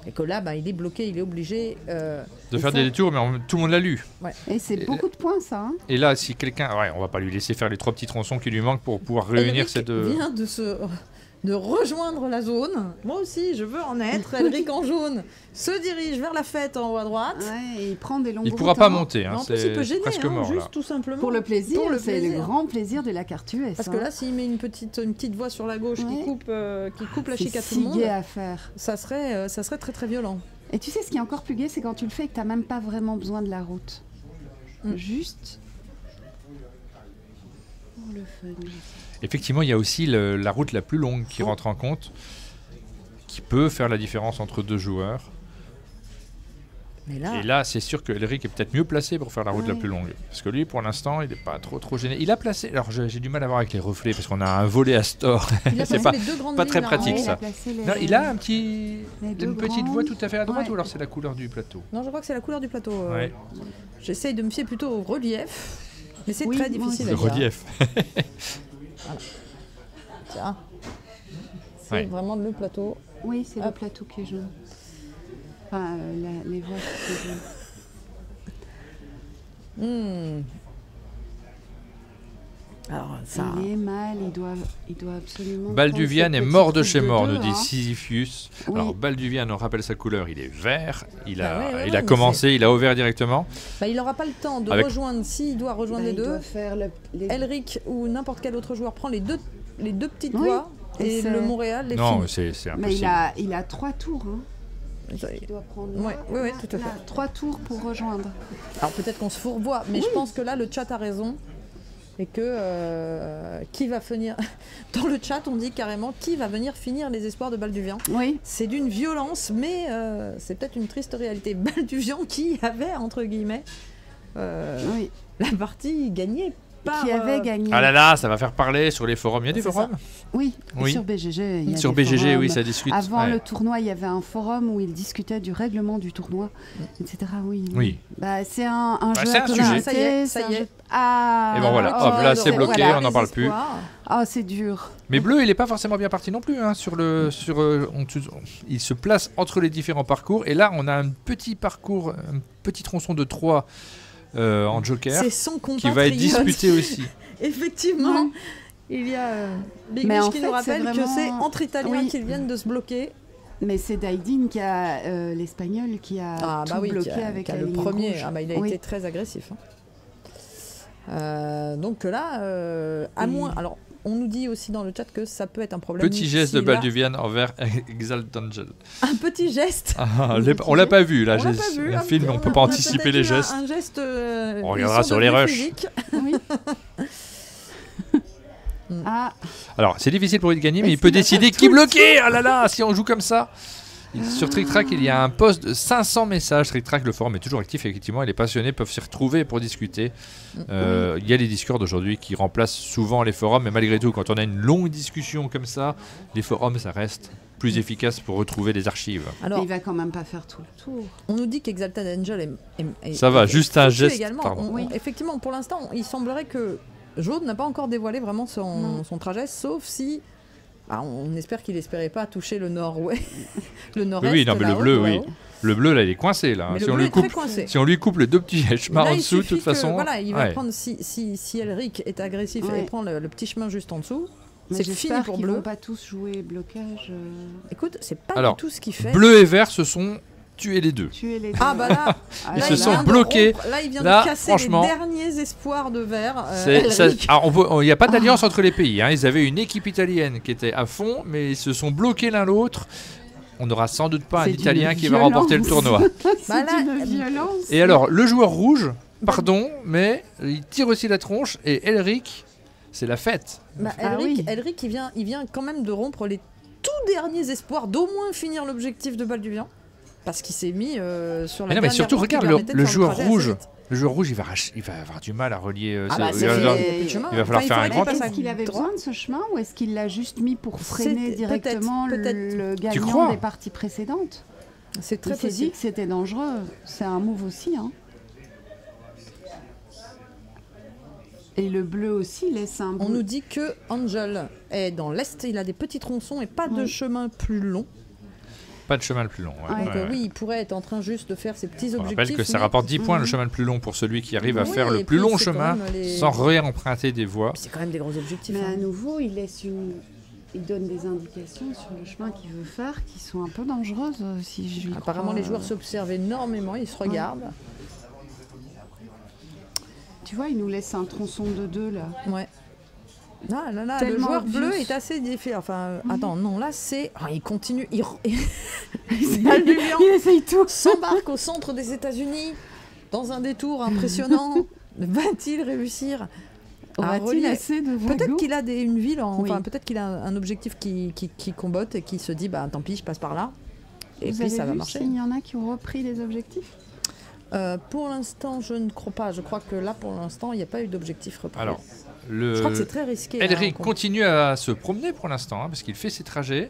Et que là, il est bloqué, il est obligé... de faire des détours, mais tout le monde l'a lu. Ouais. Et c'est beaucoup de points, ça. Hein. Et là, si quelqu'un... on va pas lui laisser faire les 3 petits tronçons qui lui manquent pour pouvoir réunir cette... vient de rejoindre la zone. Moi aussi, je veux en être. Elric en jaune se dirige vers la fête en haut à droite. Et il prend des longues routes. Il ne pourra pas monter. En plus, il peut gêner, presque mort, juste tout simplement. Pour le plaisir, c'est le grand plaisir de la carte US. Parce que là, s'il met une petite voie sur la gauche qui coupe la chic à tout le monde, c'est si gai à faire. Ça serait très très violent. Et tu sais, ce qui est encore plus gai, c'est quand tu le fais et que tu n'as même pas vraiment besoin de la route. Juste pour le fun. Effectivement, il y a aussi la route la plus longue qui rentre en compte, qui peut faire la différence entre 2 joueurs. Et là, c'est sûr que Elric est peut-être mieux placé pour faire la route la plus longue. Parce que lui, pour l'instant, il n'est pas trop gêné. Il a placé... Alors, j'ai du mal à voir avec les reflets, parce qu'on a un volet à store. C'est pas très pratique, ça. Il a une petite voie tout à fait à droite, ou alors c'est la couleur du plateau? Non, je crois que c'est la couleur du plateau. J'essaye de me fier plutôt au relief, mais c'est très difficile à dire. Le relief. Voilà. Tiens. C'est vraiment le plateau. Oui, c'est le plateau qui est jaune. Enfin, les voies qui sont jaunes. Alors, ça... Il est mal, il doit absolument... Balduvian est mort de chez mort, nous dit Sisyphus. Oui. Alors, Balduvian, on rappelle sa couleur, il est vert. Il a commencé, il a ouvert directement. Il n'aura pas le temps de rejoindre, s'il doit rejoindre les deux. Elric ou n'importe quel autre joueur prend les deux petites voies et le Montréal les Non, c'est impossible. Mais il a 3 tours, hein. Il doit prendre oui, tout à fait. 3 tours pour rejoindre. Alors peut-être qu'on se fourvoie, mais je pense que là, le chat a raison. Et que qui va finir... Dans le chat, on dit carrément qui va venir finir les espoirs de Balduvian. Oui. C'est d'une violence, mais c'est peut-être une triste réalité. Balduvian qui avait, entre guillemets, la partie gagnée qui avait gagné. Ah là là, ça va faire parler sur les forums. Il y a des forums ? Oui, sur BGG. Il y a sur BGG, forums. Oui, ça discute. Avant le tournoi, il y avait un forum où ils discutaient du règlement du tournoi, etc. Oui. Bah, c'est un jeu. C'est un sujet. Ça y est. Ah. Et bon voilà, hop, là c'est bloqué, on n'en parle plus. Ah, c'est dur. Mais Bleu, il n'est pas forcément bien parti non plus. Hein, il se place entre les différents parcours. Et là, on a un petit parcours, un petit tronçon de 3 en joker qui va être disputé aussi. Effectivement, il y a Big Biche qui nous rappelle que c'est entre Italiens qu'ils viennent de se bloquer. Mais c'est Daidin qui a l'Espagnol qui a bloqué avec le premier. Il a été très agressif. Donc là, à moins. Alors, on nous dit aussi dans le chat que ça peut être un problème. Petit geste de Balduvian envers Exalt Angel. Un petit geste. On l'a pas vu là. Le film, on peut pas anticiper les gestes. Un geste. On regardera sur les rushs. Oui. Alors, c'est difficile pour lui de gagner, mais il peut décider qui bloquer. Ah là là, si on joue comme ça. Sur Trick Track, il y a un post de 500 messages. Trick Track, le forum est toujours actif. Effectivement, et les passionnés peuvent s'y retrouver pour discuter. Il y a les Discord aujourd'hui qui remplacent souvent les forums, mais malgré tout, quand on a une longue discussion comme ça, les forums, ça reste plus efficace pour retrouver les archives. Alors, il va quand même pas faire tout le tour. On nous dit qu'Exalted Angel est ça va, juste un geste. Effectivement, pour l'instant, il semblerait que Jaude n'a pas encore dévoilé vraiment son trajet, sauf si. On espère qu'il n'espérait pas toucher le nord-ouest. Le nord-est. Oui, non, mais le bleu, oui. Le bleu, là, il est coincé. Là. Si on lui coupe les 2 petits chemins en dessous, de toute façon. Voilà, il va prendre. Si Elric est agressif et prend le petit chemin juste en dessous, c'est fini pour bleu. Ils vont pas tous jouer blocage. Écoute, c'est pas du tout ce qu'il fait. Bleu et vert, ce sont tuer les deux. Ah bah là, ils se sont bloqués. Là, il vient de casser les derniers espoirs de vert. Il n'y a pas d'alliance entre les pays. Hein. Ils avaient une équipe italienne qui était à fond, mais ils se sont bloqués l'un l'autre. On n'aura sans doute pas un Italien qui va remporter le tournoi. C'est une violence. Et alors, le joueur rouge, mais il tire aussi la tronche. Et Elric, c'est la fête. Elric, il vient quand même de rompre les tout derniers espoirs d'au moins finir l'objectif de Balduvian. Parce qu'il s'est mis sur la. Mais surtout, regarde le joueur rouge. Le joueur rouge, il va avoir du mal à relier. Il va falloir faire un grand tour. Est-ce qu'il avait besoin de ce chemin ou est-ce qu'il l'a juste mis pour freiner directement le gagnant des parties précédentes ? C'est très possible. Il s'est dit que c'était dangereux. C'est un move aussi. Hein. Et le bleu aussi laisse un. On nous dit que Angel est dans l'est. Il a des petits tronçons et pas de chemin plus long. Pas de chemin le plus long. Oui, il pourrait être en train juste de faire ses petits objectifs. On rappelle que ça rapporte 10 points le chemin le plus long pour celui qui arrive à faire le plus long chemin sans réemprunter des voies. C'est quand même des gros objectifs. Mais à nouveau, il donne des indications sur le chemin qu'il veut faire qui sont un peu dangereuses. Apparemment, les joueurs s'observent énormément, ils se regardent. Tu vois, il nous laisse un tronçon de 2 là. Ouais. Le joueur bleu est assez différent. Enfin, attends, non, là c'est. Il continue. Il essaye tout. S'embarque au centre des États-Unis dans un détour impressionnant. Va-t-il réussir à relier assez de Peut-être qu'il a une ville. Peut-être qu'il a un objectif qui combotte et qui se dit tant pis, je passe par là. Et puis ça va marcher. Il y en a qui ont repris les objectifs. Pour l'instant, je ne crois pas. Je crois que là, pour l'instant, il n'y a pas eu d'objectif repris. Alors. Je crois que c'est très risqué. Elric continue à se promener pour l'instant, parce qu'il fait ses trajets.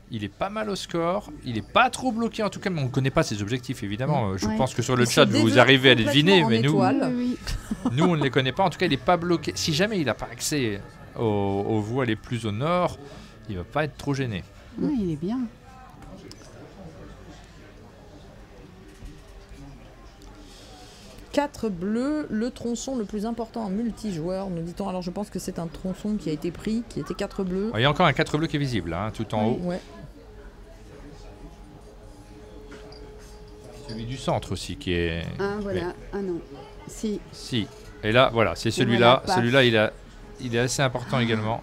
Il est pas mal au score. Il n'est pas trop bloqué, en tout cas, mais on ne connaît pas ses objectifs, évidemment. Je pense que sur le chat, vous arrivez à les deviner, mais nous, on ne les connaît pas. En tout cas, il n'est pas bloqué. Si jamais il n'a pas accès aux voies les plus au nord, il ne va pas être trop gêné. Oui, il est bien. 4 bleus, le tronçon le plus important en multijoueur, nous dit-on. Alors je pense que c'est un tronçon qui a été pris, qui était 4 bleus. Il y a encore un 4 bleus qui est visible, tout en haut. Ouais. Celui du centre aussi qui est... Ah voilà, non. Si. Et là, voilà, c'est celui-là. Celui-là, il est assez important également.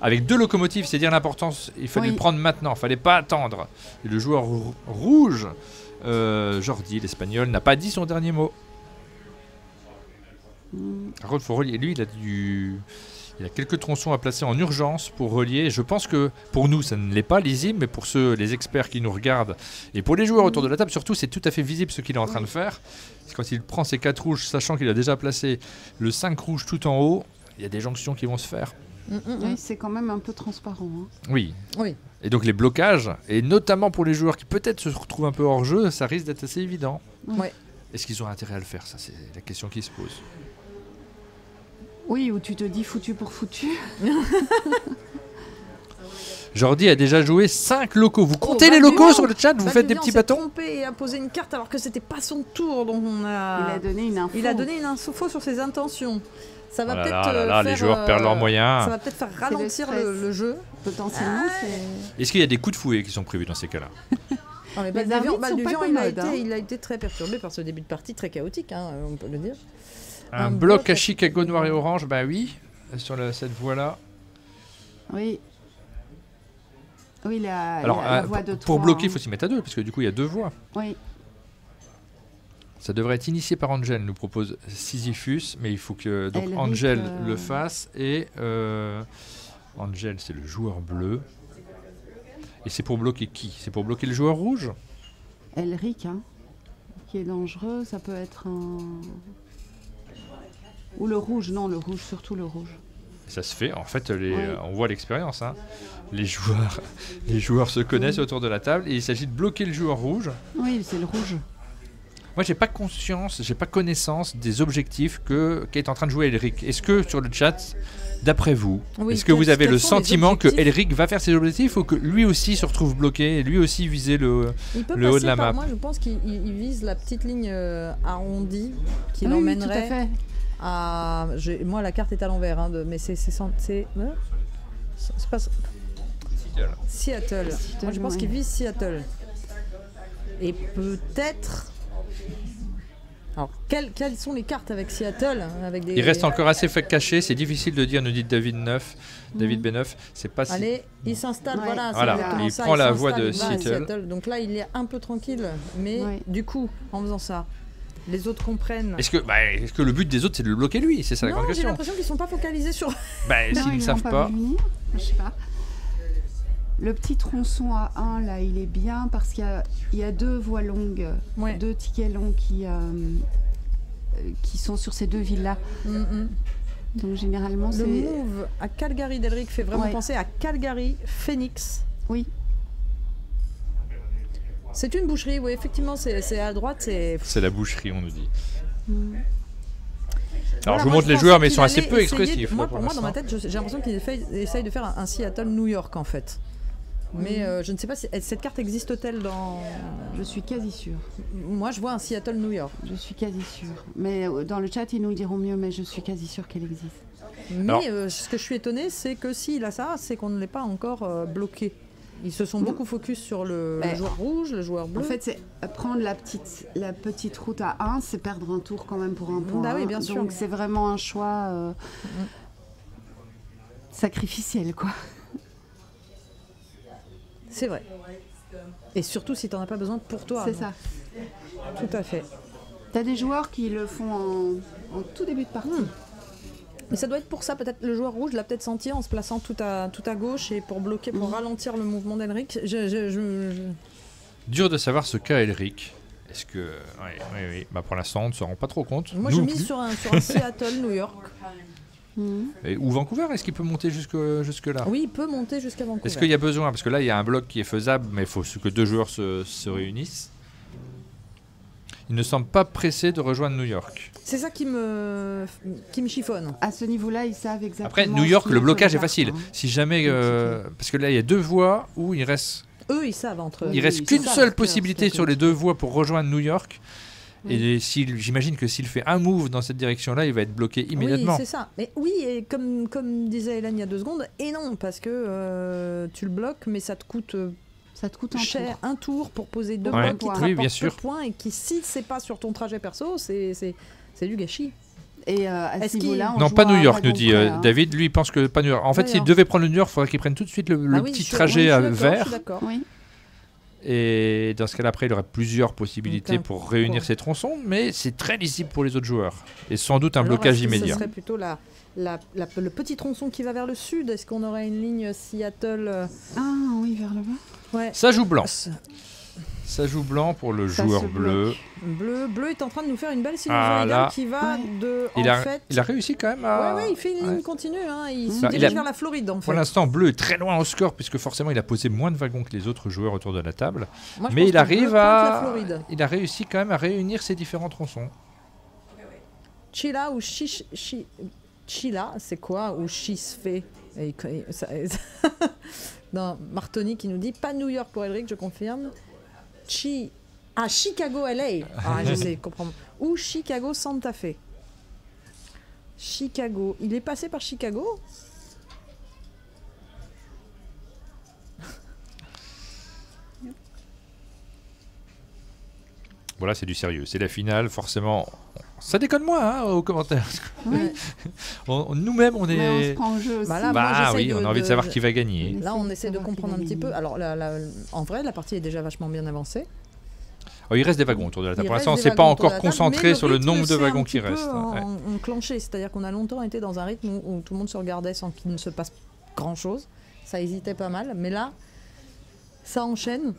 Avec 2 locomotives, c'est dire l'importance, il fallait le prendre maintenant, il ne fallait pas attendre. Et le joueur rouge... Jordi, l'Espagnol, n'a pas dit son dernier mot. Par contre, faut relier. Lui, Il y a quelques tronçons à placer en urgence pour relier. Je pense que pour nous, ça ne l'est pas lisible, mais pour les experts qui nous regardent et pour les joueurs autour de la table, surtout, c'est tout à fait visible ce qu'il est en train de faire. Quand il prend ses 4 rouges, sachant qu'il a déjà placé le 5 rouge tout en haut, il y a des jonctions qui vont se faire. Oui, c'est quand même un peu transparent. Hein. Oui. Et donc les blocages, et notamment pour les joueurs qui peut-être se retrouvent un peu hors jeu, ça risque d'être assez évident. Ouais. Est-ce qu'ils ont intérêt à le faire? Ça, c'est la question qui se pose. Oui, ou tu te dis foutu pour foutu. Jordi a déjà joué 5 locaux. Vous comptez les locaux sur le chat? Vous faites des petits bâtons? Il s'est trompé et a posé une carte alors que c'était pas son tour. Donc il a donné une info. Il a donné une info sur ses intentions. Ça va peut-être faire, les joueurs perdent leurs moyens. Ça va peut-être faire ralentir le jeu. Potentiellement, Est-ce qu'il y a des coups de fouet qui sont prévus dans ces cas-là? Il a été très perturbé par ce début de partie très chaotique, hein, on peut le dire. Un bloc à Chicago noir et orange, bah oui, sur cette voie-là. Oui. Oui, la voie de 3. Pour bloquer, il faut s'y mettre à 2, parce que du coup, il y a 2 voies. Oui. Ça devrait être initié par Angel, nous propose Sisyphus, mais il faut que donc Angel le fasse, et Angel, c'est le joueur bleu. Et c'est pour bloquer qui? C'est pour bloquer le joueur rouge? Elric, hein, qui est dangereux, ça peut être un... Ou le rouge, non, le rouge, surtout le rouge. Ça se fait, en fait, on voit l'expérience. Hein. Les joueurs se connaissent autour de la table, et il s'agit de bloquer le joueur rouge. Oui, c'est le rouge. Moi, j'ai pas conscience, j'ai pas connaissance des objectifs qu'est en train de jouer Elric. Est-ce que sur le chat, d'après vous, est-ce que vous avez le sentiment que Elric va faire ses objectifs ou que lui aussi se retrouve bloqué et lui aussi viser le haut de la map? Moi, je pense qu'il vise la petite ligne arrondie qui l'emmènerait. Oui, tout à fait. Moi, la carte est à l'envers, hein, mais c'est pas Seattle. Moi, je pense qu'il vise Seattle. Et peut-être. Alors, quelles sont les cartes avec Seattle avec des... Il reste encore assez fait caché, c'est difficile de dire, nous dit David B9. C'est pas Allez, il s'installe, voilà. Il prend la voie de Seattle. Donc là, il est un peu tranquille, mais du coup, en faisant ça, les autres comprennent. Est-ce que le but des autres, c'est de le bloquer lui? C'est ça la grande question. J'ai l'impression qu'ils sont pas focalisés sur... S'ils ne savent pas... Je sais pas. Le petit tronçon à 1, là, il est bien parce qu'il y a 2 voies longues, 2 tickets longs qui sont sur ces 2 villes-là. Donc généralement, le move à Calgary d'Elric fait vraiment penser à Calgary Phoenix. Oui. C'est une boucherie, oui, effectivement, c'est à droite. C'est la boucherie, on nous dit. Alors, je vous montre les joueurs, mais ils sont assez peu expressifs. Pour moi, dans ma tête, j'ai l'impression qu'il essaye de faire un Seattle-New York, en fait. Mais je ne sais pas si cette carte existe-t-elle dans... Je suis quasi sûre. Moi, je vois un Seattle-New York. Je suis quasi sûre. Mais dans le chat, ils nous le diront mieux, mais je suis quasi sûre qu'elle existe. Mais ce que je suis étonnée, c'est que s'il a ça, c'est qu'on ne l'ait pas encore bloqué. Ils se sont beaucoup focus sur le joueur rouge, le joueur bleu. En fait, c'est prendre la petite route à 1, c'est perdre un tour quand même pour un point. Oui, bien sûr. Donc c'est vraiment un choix sacrificiel, quoi. C'est vrai. Et surtout si tu n'en as pas besoin pour toi. C'est ça. Tout à fait. Tu as des joueurs qui le font en tout début de partie. Mais ça doit être pour ça, peut-être le joueur rouge l'a peut-être senti en se plaçant tout à gauche et pour bloquer, pour ralentir le mouvement d'Elric. Dur de savoir ce qu'a Elric. Est-ce que... Oui. Pour l'instant, on ne se rend pas trop compte. Moi, je mise sur un Seattle, New York. Ou Vancouver, est-ce qu'il peut monter jusque-là? Oui, il peut monter jusqu'à Vancouver. Est-ce qu'il y a besoin? Parce que là, il y a un bloc qui est faisable, mais il faut que 2 joueurs se réunissent. Il ne semble pas pressé de rejoindre New York. C'est ça qui me chiffonne. À ce niveau-là, ils savent exactement... Après, New York, le blocage est facile. Si jamais... parce que là, il y a 2 voies où il reste... Eux, ils savent entre eux. Il reste qu'une seule possibilité sur les 2 voies pour rejoindre New York. Et j'imagine que s'il fait un move dans cette direction-là, il va être bloqué immédiatement. Oui, c'est ça. Mais oui, et comme disait Hélène il y a 2 secondes, et non, parce que tu le bloques, mais ça te coûte cher un tour pour poser 2 blocs qui te rapportent 2 points et qui, si c'est pas sur ton trajet perso, c'est du gâchis. Et à ce niveau-là, non, pas New York, nous dit David. Lui, il pense que pas New York. En fait, s'il devait prendre le New York, il faudrait qu'il prenne tout de suite le petit trajet vert. Je suis d'accord. Et dans ce cas-là, après, il aurait plusieurs possibilités pour réunir ces tronçons, mais c'est très lisible pour les autres joueurs. Et sans doute un blocage immédiat. Ce serait plutôt le petit tronçon qui va vers le sud. Est-ce qu'on aurait une ligne Seattle Ah oui, vers le bas. Ouais. Ça joue blanc. Ça joue blanc pour le joueur bleu. Bleu est en train de nous faire une belle sinusoïdale qui va de. Il a réussi quand même à. Oui, il fait une ligne continue. Hein. Il se dirige vers la Floride en fait. Pour l'instant, bleu est très loin au score puisque forcément il a posé moins de wagons que les autres joueurs autour de la table. Moi, mais il arrive à. Il a réussi quand même à réunir ces différents tronçons. Chila ou Chila, c'est quoi ou Chisfé? Non, Martoni qui nous dit pas New York pour Elric, je confirme. Chicago, LA. J'essaie de comprendre. Ou Chicago, Santa Fe. Chicago. Il est passé par Chicago? Voilà, c'est du sérieux. C'est la finale, forcément. Ça déconne moins hein, aux commentaires. Oui. Nous-mêmes, on est. Mais on se prend en jeu aussi. On a envie de savoir qui va gagner. Là, on essaie de comprendre un petit peu. Alors, en vrai, la partie est déjà vachement bien avancée. Il reste des wagons autour de la table. Pour l'instant, on ne s'est pas encore concentré sur le nombre de wagons qui restent. Enclenché, c'est-à-dire qu'on a longtemps été dans un rythme où tout le monde se regardait sans qu'il ne se passe grand-chose. Ça hésitait pas mal, mais là, ça enchaîne.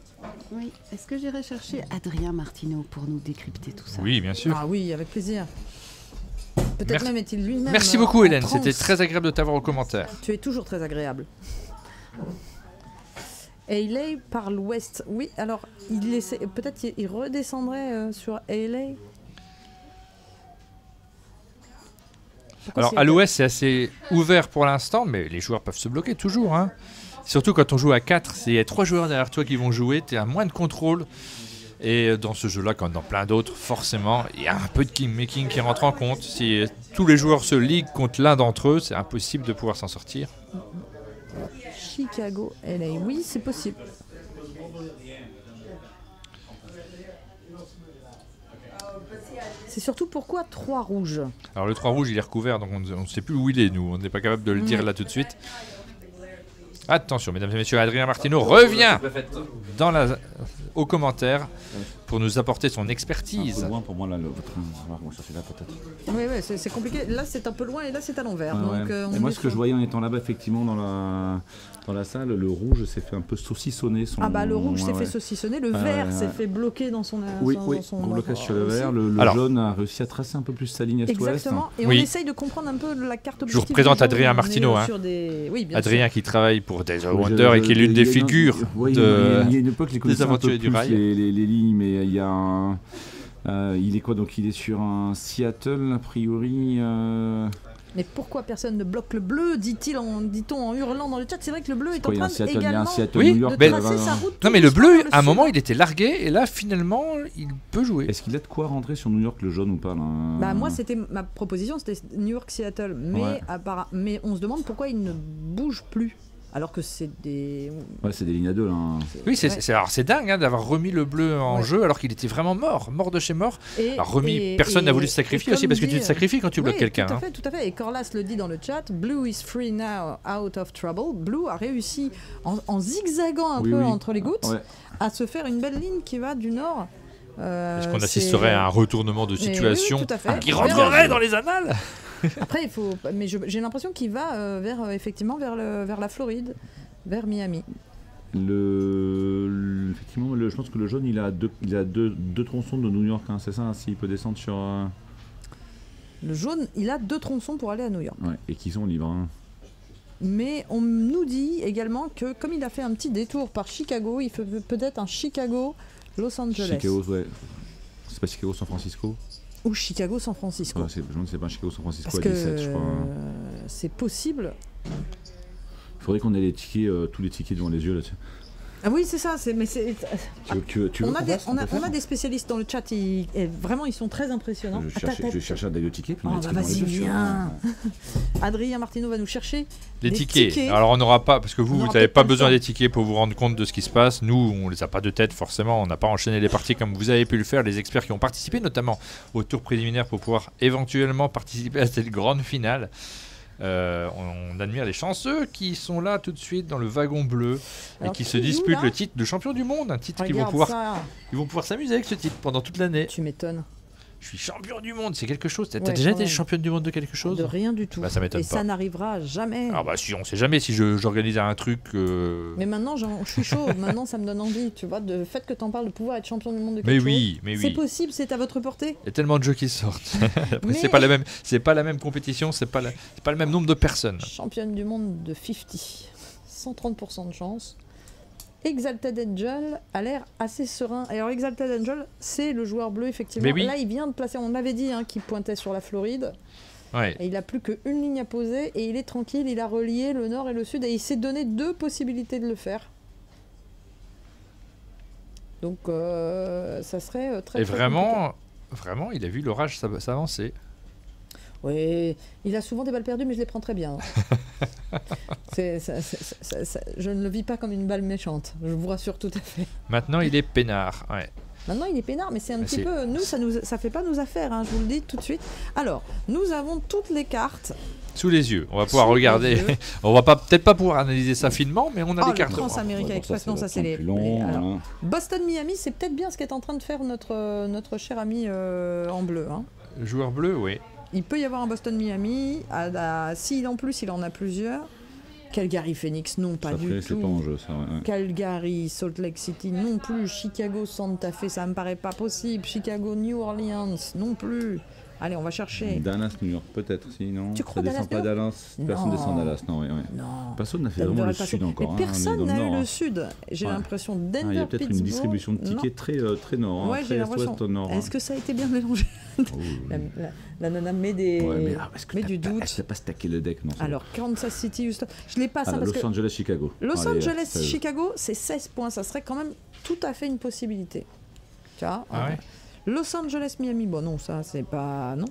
Oui. Est-ce que j'irai chercher Adrien Martineau pour nous décrypter tout ça? Oui, bien sûr. Ah oui, avec plaisir. Peut-être même est-il lui-même. Merci beaucoup, Hélène. C'était très agréable de t'avoir aux commentaires. Tu es toujours très agréable. Haley par l'ouest. Oui, alors peut-être il redescendrait sur Haley. Alors à l'ouest, c'est assez ouvert pour l'instant, mais les joueurs peuvent se bloquer toujours. Hein. Surtout quand on joue à 4, il y a 3 joueurs derrière toi qui vont jouer, tu as moins de contrôle. Et dans ce jeu-là, comme dans plein d'autres, forcément, il y a un peu de king-making qui rentre en compte. Si tous les joueurs se liguent contre l'un d'entre eux, c'est impossible de pouvoir s'en sortir. Chicago, LA, oui, c'est possible. C'est surtout pourquoi 3 rouges. Alors le 3 rouge, il est recouvert, donc on ne sait plus où il est, nous. On n'est pas capable de le dire là tout de suite. Attention, mesdames et messieurs, Adrien Martineau revient aux commentaires pour nous apporter son expertise. C'est un peu loin pour moi, là, votre train. On va chercher là, peut-être. Oui, c'est compliqué. Là, c'est un peu loin et là, c'est à l'envers. Et moi, ce que je voyais en étant là-bas, effectivement, dans la salle, le rouge s'est fait un peu saucissonner. Le rouge s'est fait saucissonner, le vert s'est fait bloquer dans son... Gros blocage sur le vert. Le jaune a réussi à tracer un peu plus sa ligne est-ouest. Exactement, et on essaye de comprendre un peu la carte objective. Je vous représente Adrien Martineau. Adrien qui travaille pour Days of Wonder et qui est l'une des figures il y a une époque, des aventuriers du rail. Les lignes, mais il y a un... il est quoi? Donc il est sur un Seattle, a priori... Mais pourquoi personne ne bloque le bleu, dit-on en hurlant dans le chat? C'est vrai que le bleu est en train également de tracer sa route. Non mais le bleu, à un moment, il était largué et là, finalement, il peut jouer. Est-ce qu'il a de quoi rentrer sur New York, le jaune ou pas là? Moi, c'était ma proposition, c'était New York-Seattle. Mais on se demande pourquoi il ne bouge plus. Alors que c'est des... c'est des lignes à 2 là. Oui, c'est dingue d'avoir remis le bleu en jeu alors qu'il était vraiment mort de chez mort. Personne n'a voulu se sacrifier aussi parce que tu te sacrifies quand tu bloques quelqu'un. Tout à fait. Et Corlas le dit dans le chat, Blue is free now, out of trouble. Blue a réussi, en zigzagant un peu entre les gouttes, à se faire une belle ligne qui va du nord. Est-ce qu'on assisterait à un retournement de situation qui rentrerait dans les annales? Après, mais j'ai l'impression qu'il va vers la Floride, vers Miami. Effectivement, je pense que le jaune, il a deux tronçons de New York, hein, c'est ça, s'il peut descendre sur... Le jaune, il a 2 tronçons pour aller à New York. Et qui sont libres. Hein. Mais on nous dit également que comme il a fait un petit détour par Chicago, il fait peut-être un Chicago-Los Angeles. Chicago, c'est pas Chicago-San Francisco? Ou Chicago-San Francisco. Je me demande si c'est pas un Chicago-San Francisco parce à 17, je crois. C'est possible. Il faudrait qu'on ait les tickets, tous les tickets devant les yeux là-dessus. Ah oui, c'est ça. On a des spécialistes dans le chat. Vraiment, ils sont très impressionnants. Je vais chercher un des tickets. Vas-y, viens. Adrien Martineau va nous chercher les tickets. Alors, on n'aura pas, parce que vous n'avez pas besoin des tickets pour vous rendre compte de ce qui se passe. Nous, on les a pas de tête, forcément. On n'a pas enchaîné les parties comme vous avez pu le faire. Les experts qui ont participé, notamment au tour préliminaire, pour pouvoir éventuellement participer à cette grande finale. On admire les chanceux qui sont là tout de suite dans le wagon bleu et qui se disputent le titre de champion du monde, un titre qu'ils vont pouvoir s'amuser avec ce titre pendant toute l'année. Tu m'étonnes. Je suis champion du monde, c'est quelque chose. T'as déjà été championne du monde de quelque chose? De rien du tout. Bah, ça m'étonne pas. Et ça n'arrivera jamais. Ah bah si, on sait jamais si j'organise un truc. Mais maintenant, je suis chaud. Maintenant, ça me donne envie. Tu vois, le fait que t'en parles de pouvoir être champion du monde de quelque chose. Mais oui. C'est possible, c'est à votre portée. Il y a tellement de jeux qui sortent. Après, c'est pas la même compétition, c'est pas le même nombre de personnes. Championne du monde de 50, 130% de chance. Exalted Angel a l'air assez serein. Alors Exalted Angel, c'est le joueur bleu effectivement. Oui. Là, il vient de placer. On avait dit qu'il pointait sur la Floride. Ouais. Et il a plus qu'une ligne à poser et il est tranquille. Il a relié le nord et le sud et il s'est donné 2 possibilités de le faire. Donc ça serait très. Et vraiment, il a vu l'orage s'avancer. Oui, il a souvent des balles perdues, mais je les prends très bien. Je ne le vis pas comme une balle méchante, je vous rassure tout à fait. Maintenant, il est peinard. Ouais. Maintenant, il est peinard, mais c'est un petit peu... Nous, ça fait pas nos affaires, hein, je vous le dis tout de suite. Alors, nous avons toutes les cartes. Sous les yeux, on va pouvoir regarder. On va peut-être pas pouvoir analyser ça finement, mais on a les cartes. Trans-America Express, non, ça c'est les... Alors, Boston-Miami, c'est peut-être bien ce qu'est en train de faire notre cher ami en bleu. Hein. Joueur bleu, oui. Il peut y avoir un Boston-Miami. S'il en plus, il en a plusieurs. Calgary Phoenix, non, pas du tout. C'est pas en jeu, ça. Ouais. Calgary, Salt Lake City, non plus. Chicago, Santa Fe, ça me paraît pas possible. Chicago, New Orleans, non plus. Allez, on va chercher. Dallas, New York, peut-être, si, non. Tu crois ça descend pas Dallas? Personne descend Dallas, non, oui. Non. Personne n'a fait vraiment le sud encore. Mais personne n'a eu le sud. J'ai l'impression Denver, il y a peut-être une distribution de tickets très nord. Ouais, j'ai l'impression. Est-ce que ça a été bien mélangé? La nana met du doute. Elle sait pas stacker le deck, non. Alors, Kansas City, Houston. Je l'ai pas ça parce que. Los Angeles, Chicago. Los Angeles, Chicago, c'est 16 points. Ça serait quand même tout à fait une possibilité. Tu vois? Los Angeles, Miami, bon non, ça c'est pas... Non.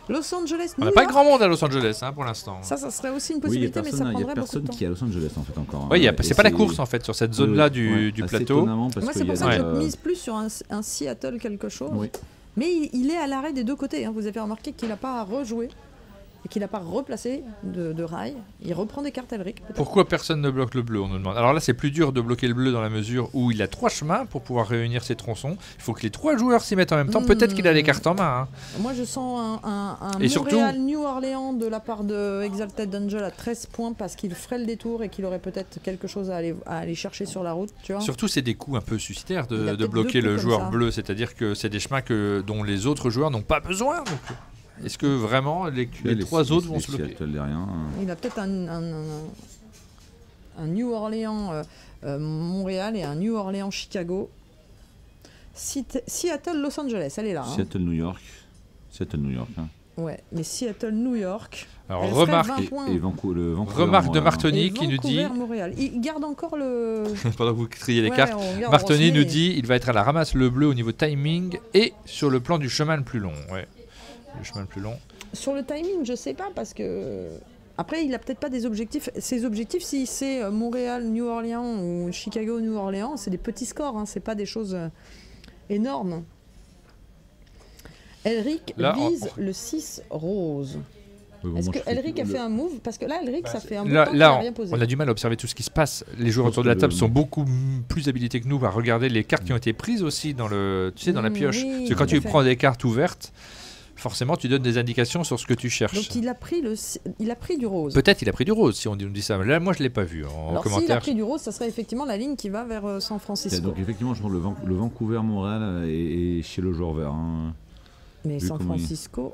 Los Angeles, New York. On n'a pas grand monde à Los Angeles pour l'instant. Ça serait aussi une possibilité, mais ça prendrait beaucoup de temps. Il y a personne qui est à Los Angeles en fait encore. Oui, c'est pas la course en fait sur cette zone-là du plateau. Moi c'est pour ça que je mise plus sur un Seattle quelque chose. Oui. Mais il est à l'arrêt des deux côtés. Hein. Vous avez remarqué qu'il n'a pas rejoué et qu'il n'a pas replacé de rail. Il reprend des cartes Elric. Pourquoi personne ne bloque le bleu, on nous demande. Alors là, c'est plus dur de bloquer le bleu dans la mesure où il a 3 chemins pour pouvoir réunir ses tronçons. Il faut que les 3 joueurs s'y mettent en même temps. Peut-être qu'il a les cartes en main. Hein. Moi, je sens un Montréal-New Orleans de la part de Exalted Angel à 13 points parce qu'il ferait le détour et qu'il aurait peut-être quelque chose à aller chercher sur la route. Tu vois. Surtout, c'est des coups un peu suicidaires de bloquer le joueur bleu. C'est-à-dire que c'est des chemins dont les autres joueurs n'ont pas besoin. Donc... Est-ce que vraiment les 3 autres vont se bloquer? Il a peut-être un New Orleans Montréal et un New Orleans Chicago. Seattle Los Angeles, elle est là. Seattle New York. Hein. Ouais, mais Seattle New York. Alors remarque de Martoni qui nous dit. Montréal. Il garde encore le. Pendant que vous triez les cartes, Martoni nous dit il va être à la ramasse le bleu au niveau timing et sur le plan du chemin le plus long. Ouais. Le chemin le plus long. Sur le timing, je sais pas parce que après il a peut-être pas des objectifs. Ses objectifs, si c'est Montréal, New Orleans ou Chicago, New Orleans, c'est des petits scores. Hein, c'est pas des choses énormes. Elric vise le 6 rose. Est-ce que Elric a fait un move? Parce que là, Elric, ça fait un bout de temps qu'il a rien posé. On a du mal à observer tout ce qui se passe. Les joueurs autour de la table sont beaucoup plus habilités que nous à regarder les cartes qui ont été prises aussi dans la pioche. Oui, parce que quand tu prends des cartes ouvertes, forcément, tu donnes des indications sur ce que tu cherches. Donc il a pris du rose. Peut-être il a pris du rose, si on nous dit ça. Là, moi, je ne l'ai pas vu en commentaire. S'il a pris du rose, ça serait effectivement la ligne qui va vers San Francisco. Et donc effectivement, je pense que le Vancouver-Montréal est chez le joueur vert. Hein. Mais San Francisco...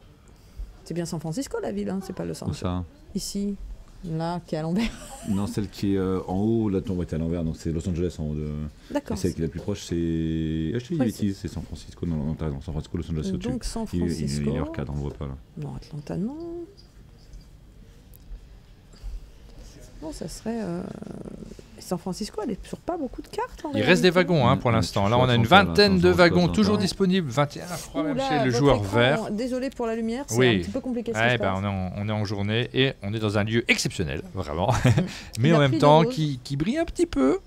C'est bien San Francisco, la ville, hein, c'est pas Los Angeles. Ça. Ici, là, qui est à l'envers. Non, celle qui est en haut, la tombe est à l'envers, donc c'est Los Angeles en haut de... D'accord. Et celle qui est la plus proche, c'est... je te dis bêtises, c'est San Francisco. Non, t'as raison, San Francisco, Los Angeles au-dessus. Donc San Francisco... Il est hors cadre, on ne voit pas là. Non, Atlanta, non. Bon, ça serait... San Francisco, elle est sur pas beaucoup de cartes. Il reste des wagons pour l'instant. Là, on a une vingtaine de wagons toujours disponibles. 21, je crois, même chez le joueur vert. Désolé pour la lumière, c'est un petit peu compliqué ce qui se passe. On est en journée et on est dans un lieu exceptionnel, vraiment. Mais en même temps, qui brille un petit peu,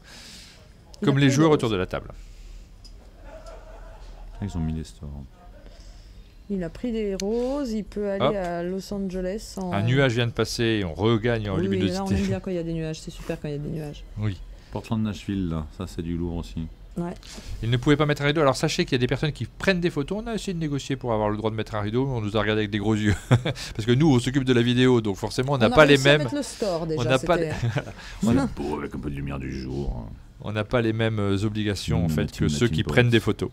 comme les joueurs autour de la table. Ils ont mis les stores. Il a pris des roses, il peut aller à Los Angeles. Un nuage vient de passer et on regagne en luminosité. Là, on aime bien quand il y a des nuages, c'est super quand il y a des nuages. Oui. Portland Nashville, là, ça c'est du lourd aussi. Ouais. Il ne pouvait pas mettre un rideau. Alors sachez qu'il y a des personnes qui prennent des photos. On a essayé de négocier pour avoir le droit de mettre un rideau, mais on nous a regardé avec des gros yeux. Parce que nous, on s'occupe de la vidéo, donc forcément, on n'a pas les mêmes. Le store, déjà, on n'a pas. On est beau avec un peu de lumière du jour. On n'a pas les mêmes obligations en fait que ceux qui prennent des photos.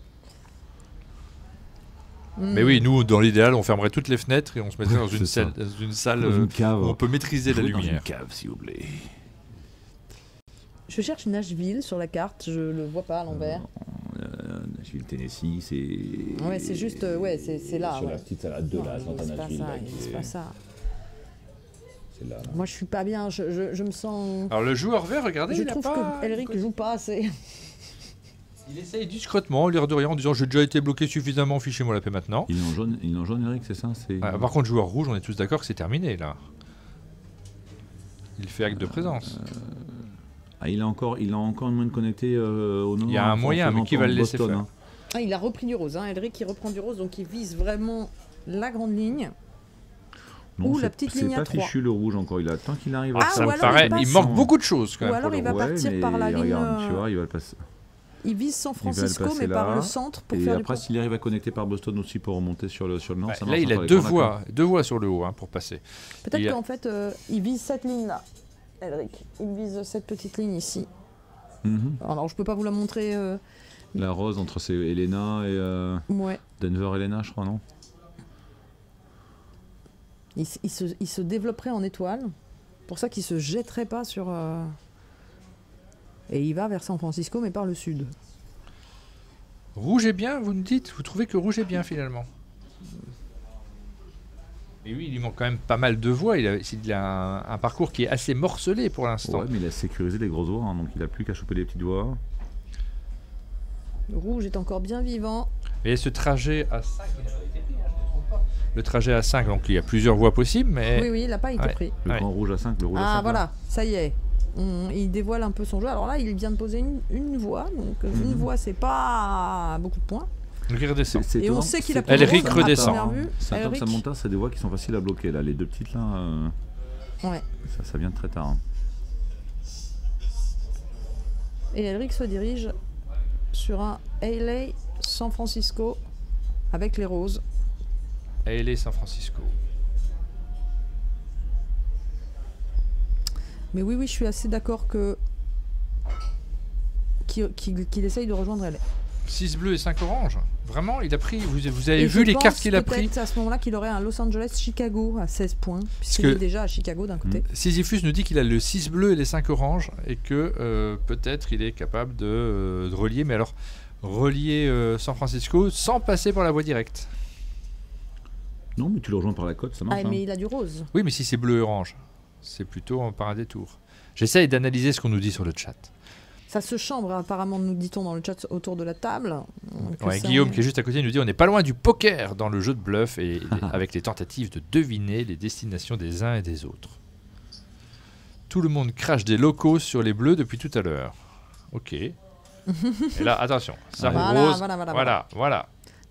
Mais oui, nous, dans l'idéal, on fermerait toutes les fenêtres et on se mettrait dans une salle où on peut maîtriser la lumière. Dans une cave, s'il vous plaît. Je cherche Nashville sur la carte, je le vois pas à l'envers. Nashville, Tennessee, c'est. Ouais, c'est juste, c'est là. Sur la petite salade de là, Atlanta, Nashville. C'est pas ça. C'est là. Moi, je suis pas bien, je me sens. Alors, le joueur vert, regardez, je trouve que Elric joue pas assez. Il essaye discrètement, l'air de rien, en disant j'ai déjà été bloqué suffisamment, fichez-moi la paix maintenant. Il est en jaune, Eric, c'est ça par contre, joueur rouge, on est tous d'accord que c'est terminé là. Il fait acte de présence. Il a encore une moyen de connecter au nord. Il y a un moyen, mais qui va le laisser faire il a repris du rose, Elric, il reprend du rose, donc il vise vraiment la grande ligne. Non, ou la petite ligne à 3. C'est pas fichu le rouge encore, il attend qu'il arrive. Ça me paraît, il manque beaucoup de choses quand même. Ou alors il va partir par la ligne. Regarde, tu vois, il va le passer. Il vise San Francisco, mais par le centre pour faire du. Et après, s'il arrive à connecter par Boston aussi pour remonter sur le nord, ça marche. Là, il a deux voies sur le haut pour passer. Peut-être qu'en fait, il vise cette ligne-là, Elric. Il vise cette petite ligne ici. Alors, je peux pas vous la montrer. La rose entre Elena et Denver Elena, je crois, non? Il se développerait en étoile. Pour ça qu'il se jetterait pas sur. Et il va vers San Francisco, mais par le sud. Rouge est bien, vous me dites? Vous trouvez que rouge est bien, finalement? Et oui, il lui manque quand même pas mal de voies. Il a un parcours qui est assez morcelé pour l'instant. Ouais, mais il a sécurisé les grosses voies, donc il n'a plus qu'à choper les petites voies. Le rouge est encore bien vivant. Et ce trajet à 5, le trajet à 5, donc il y a plusieurs voies possibles, mais... Oui, il n'a pas été pris. Le grand rouge à 5, le rouge à 5. Ah, voilà, ça y est. Il dévoile un peu son jeu. Alors là, il vient de poser une voie. Donc une voie, c'est pas beaucoup de points. Donc il redescend. Et on sait qu'il a pris Elric redescend. Saint-Anne-Samonta, c'est des voies qui sont faciles à bloquer. Là. Les deux petites, là, ça vient très tard. Et Elric se dirige sur un LA San Francisco avec les roses. LA San Francisco. Mais oui, je suis assez d'accord qu'il essaye de rejoindre LA. 6 bleus et 5 oranges. Vraiment, il a pris. Vous avez vu les cartes qu'il a pris? C'est à ce moment-là qu'il aurait un Los Angeles-Chicago à 16 points, puisqu'il est déjà à Chicago d'un côté. Sisyphus nous dit qu'il a le 6 bleu et les 5 oranges, et que peut-être il est capable de relier, mais alors relier San Francisco sans passer par la voie directe. Non, mais tu le rejoins par la côte, ça marche. Mais il a du rose. Oui, mais si c'est bleu et orange, c'est plutôt par un détour. J'essaye d'analyser ce qu'on nous dit sur le chat. Ça se chambre apparemment, nous dit-on dans le chat autour de la table. Guillaume qui est juste à côté nous dit on n'est pas loin du poker dans le jeu de bluff et avec les tentatives de deviner les destinations des uns et des autres. Tout le monde crache des locaux sur les bleus depuis tout à l'heure. Ok. Et là, attention, ça rose. Voilà.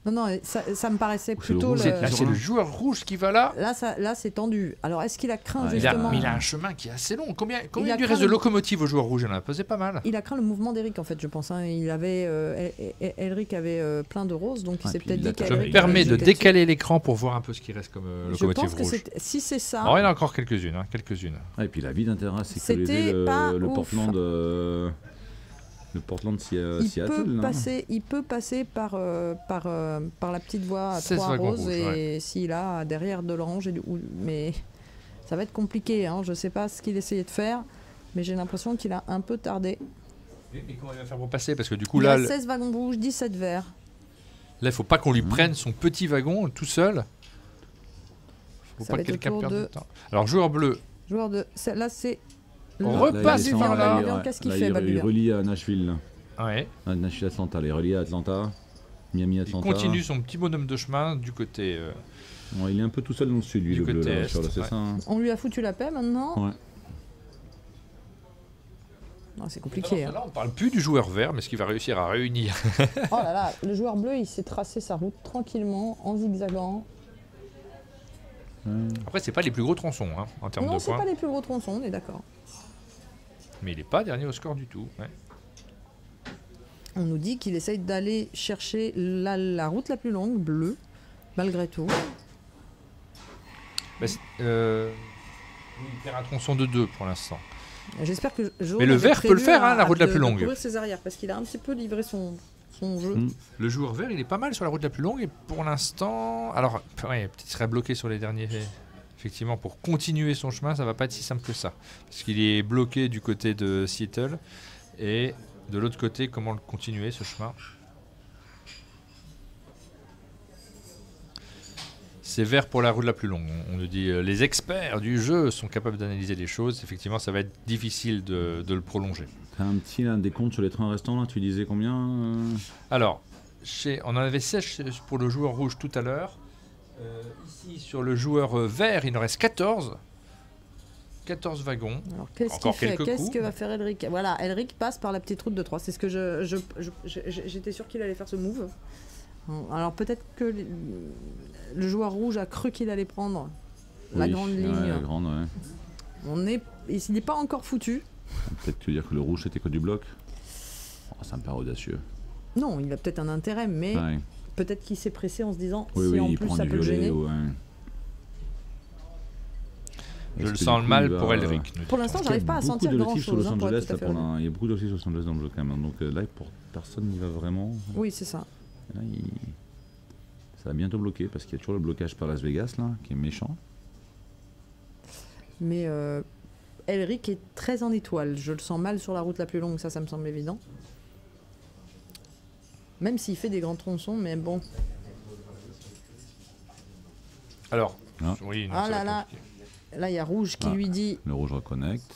Non, ça me paraissait plutôt... C'est le joueur rouge qui va là. Là, c'est tendu. Alors, est-ce qu'il a craint justement... Il a un chemin qui est assez long. Combien il reste de locomotive au joueur rouge? Il en a posé pas mal. Il a craint le mouvement d'Eric, en fait, je pense. Il avait... Elric avait plein de roses, donc il s'est peut-être dit qu'Eric... Je me permets de décaler l'écran pour voir un peu ce qui reste comme locomotive rouge. Si c'est ça... Il y en a encore quelques-unes. Et puis la vie d'intérêt, c'est sécuriser le Portland... Le Portland Seattle, il peut passer par la petite voie à 3 roses et s'il a derrière de l'orange, mais ça va être compliqué. Je ne sais pas ce qu'il essayait de faire, mais j'ai l'impression qu'il a un peu tardé. Mais comment il va faire pour passer? Parce que du coup, il a 16 wagons rouges, 17 verts. Là, il ne faut pas qu'on lui prenne son petit wagon tout seul. Il ne faut pas que quelqu'un perde de temps. Alors, joueur bleu. Là, c'est... On repasse par là. Qu'est-ce qu'il fait, il relie à Nashville. Ouais. Nashville Atlanta, il relie à Atlanta. Miami Atlanta. Il continue son petit bonhomme de chemin du côté. Il est un peu tout seul dans le sud, lui, le bleu. Est, c'est ça. On lui a foutu la paix maintenant. Ouais. Non, c'est compliqué. Alors, là, on ne parle plus du joueur vert, mais est-ce qu'il va réussir à réunir? Oh là là, le joueur bleu, il s'est tracé sa route tranquillement, en zigzagant. Après, c'est pas les plus gros tronçons en termes de points. Non, c'est pas les plus gros tronçons, on est d'accord. Mais il n'est pas dernier au score du tout. Ouais. On nous dit qu'il essaye d'aller chercher la route la plus longue, bleue, malgré tout. Bah, il perd un tronçon de 2 pour l'instant. J'espère que mais le vert peut le faire, la route la plus longue. De courir ses arrières, parce qu'il a un petit peu livré son jeu. Le joueur vert, il est pas mal sur la route la plus longue, et pour l'instant... Alors, ouais, peut-être qu'il serait bloqué sur les derniers... Effectivement, pour continuer son chemin, ça va pas être si simple que ça. Parce qu'il est bloqué du côté de Seattle, et de l'autre côté, comment le continuer, ce chemin? C'est vert pour la route la plus longue. On nous dit les experts du jeu sont capables d'analyser les choses. Effectivement, ça va être difficile de le prolonger. T'as un petit décompte sur les trains restants, là, tu disais combien Alors, on en avait 16 pour le joueur rouge tout à l'heure. Ici, sur le joueur vert, il en reste 14. 14 wagons. Alors, qu'est-ce qu'il fait? Qu'est-ce que va faire Elric? Voilà, Elric passe par la petite route de 3. C'est ce que j'étais sûr qu'il allait faire ce move. Alors, peut-être que le joueur rouge a cru qu'il allait prendre la grande ligne. Ouais, la grande, ouais. Il n'est pas encore foutu. Peut-être que dire que le rouge c'était que du bloc. Oh, ça me paraît audacieux. Non, il a peut-être un intérêt, mais peut-être qu'il s'est pressé en se disant si en plus ça peut le gêner. Ouais. Je le sens mal pour Elric. Pour l'instant, j'arrive pas à sentir grand-chose. Il y a beaucoup de sur Los Angeles dans le jeu quand même. Donc là, pour personne n'y va vraiment. Oui, c'est ça. Là, ça va bientôt bloquer parce qu'il y a toujours le blocage par Las Vegas là, qui est méchant. Mais Elric est très en étoile. Je le sens mal sur la route la plus longue, ça me semble évident. Même s'il fait des grands tronçons, mais bon. Alors, oui, non, là, il y a Rouge qui lui dit... Le Rouge reconnecte.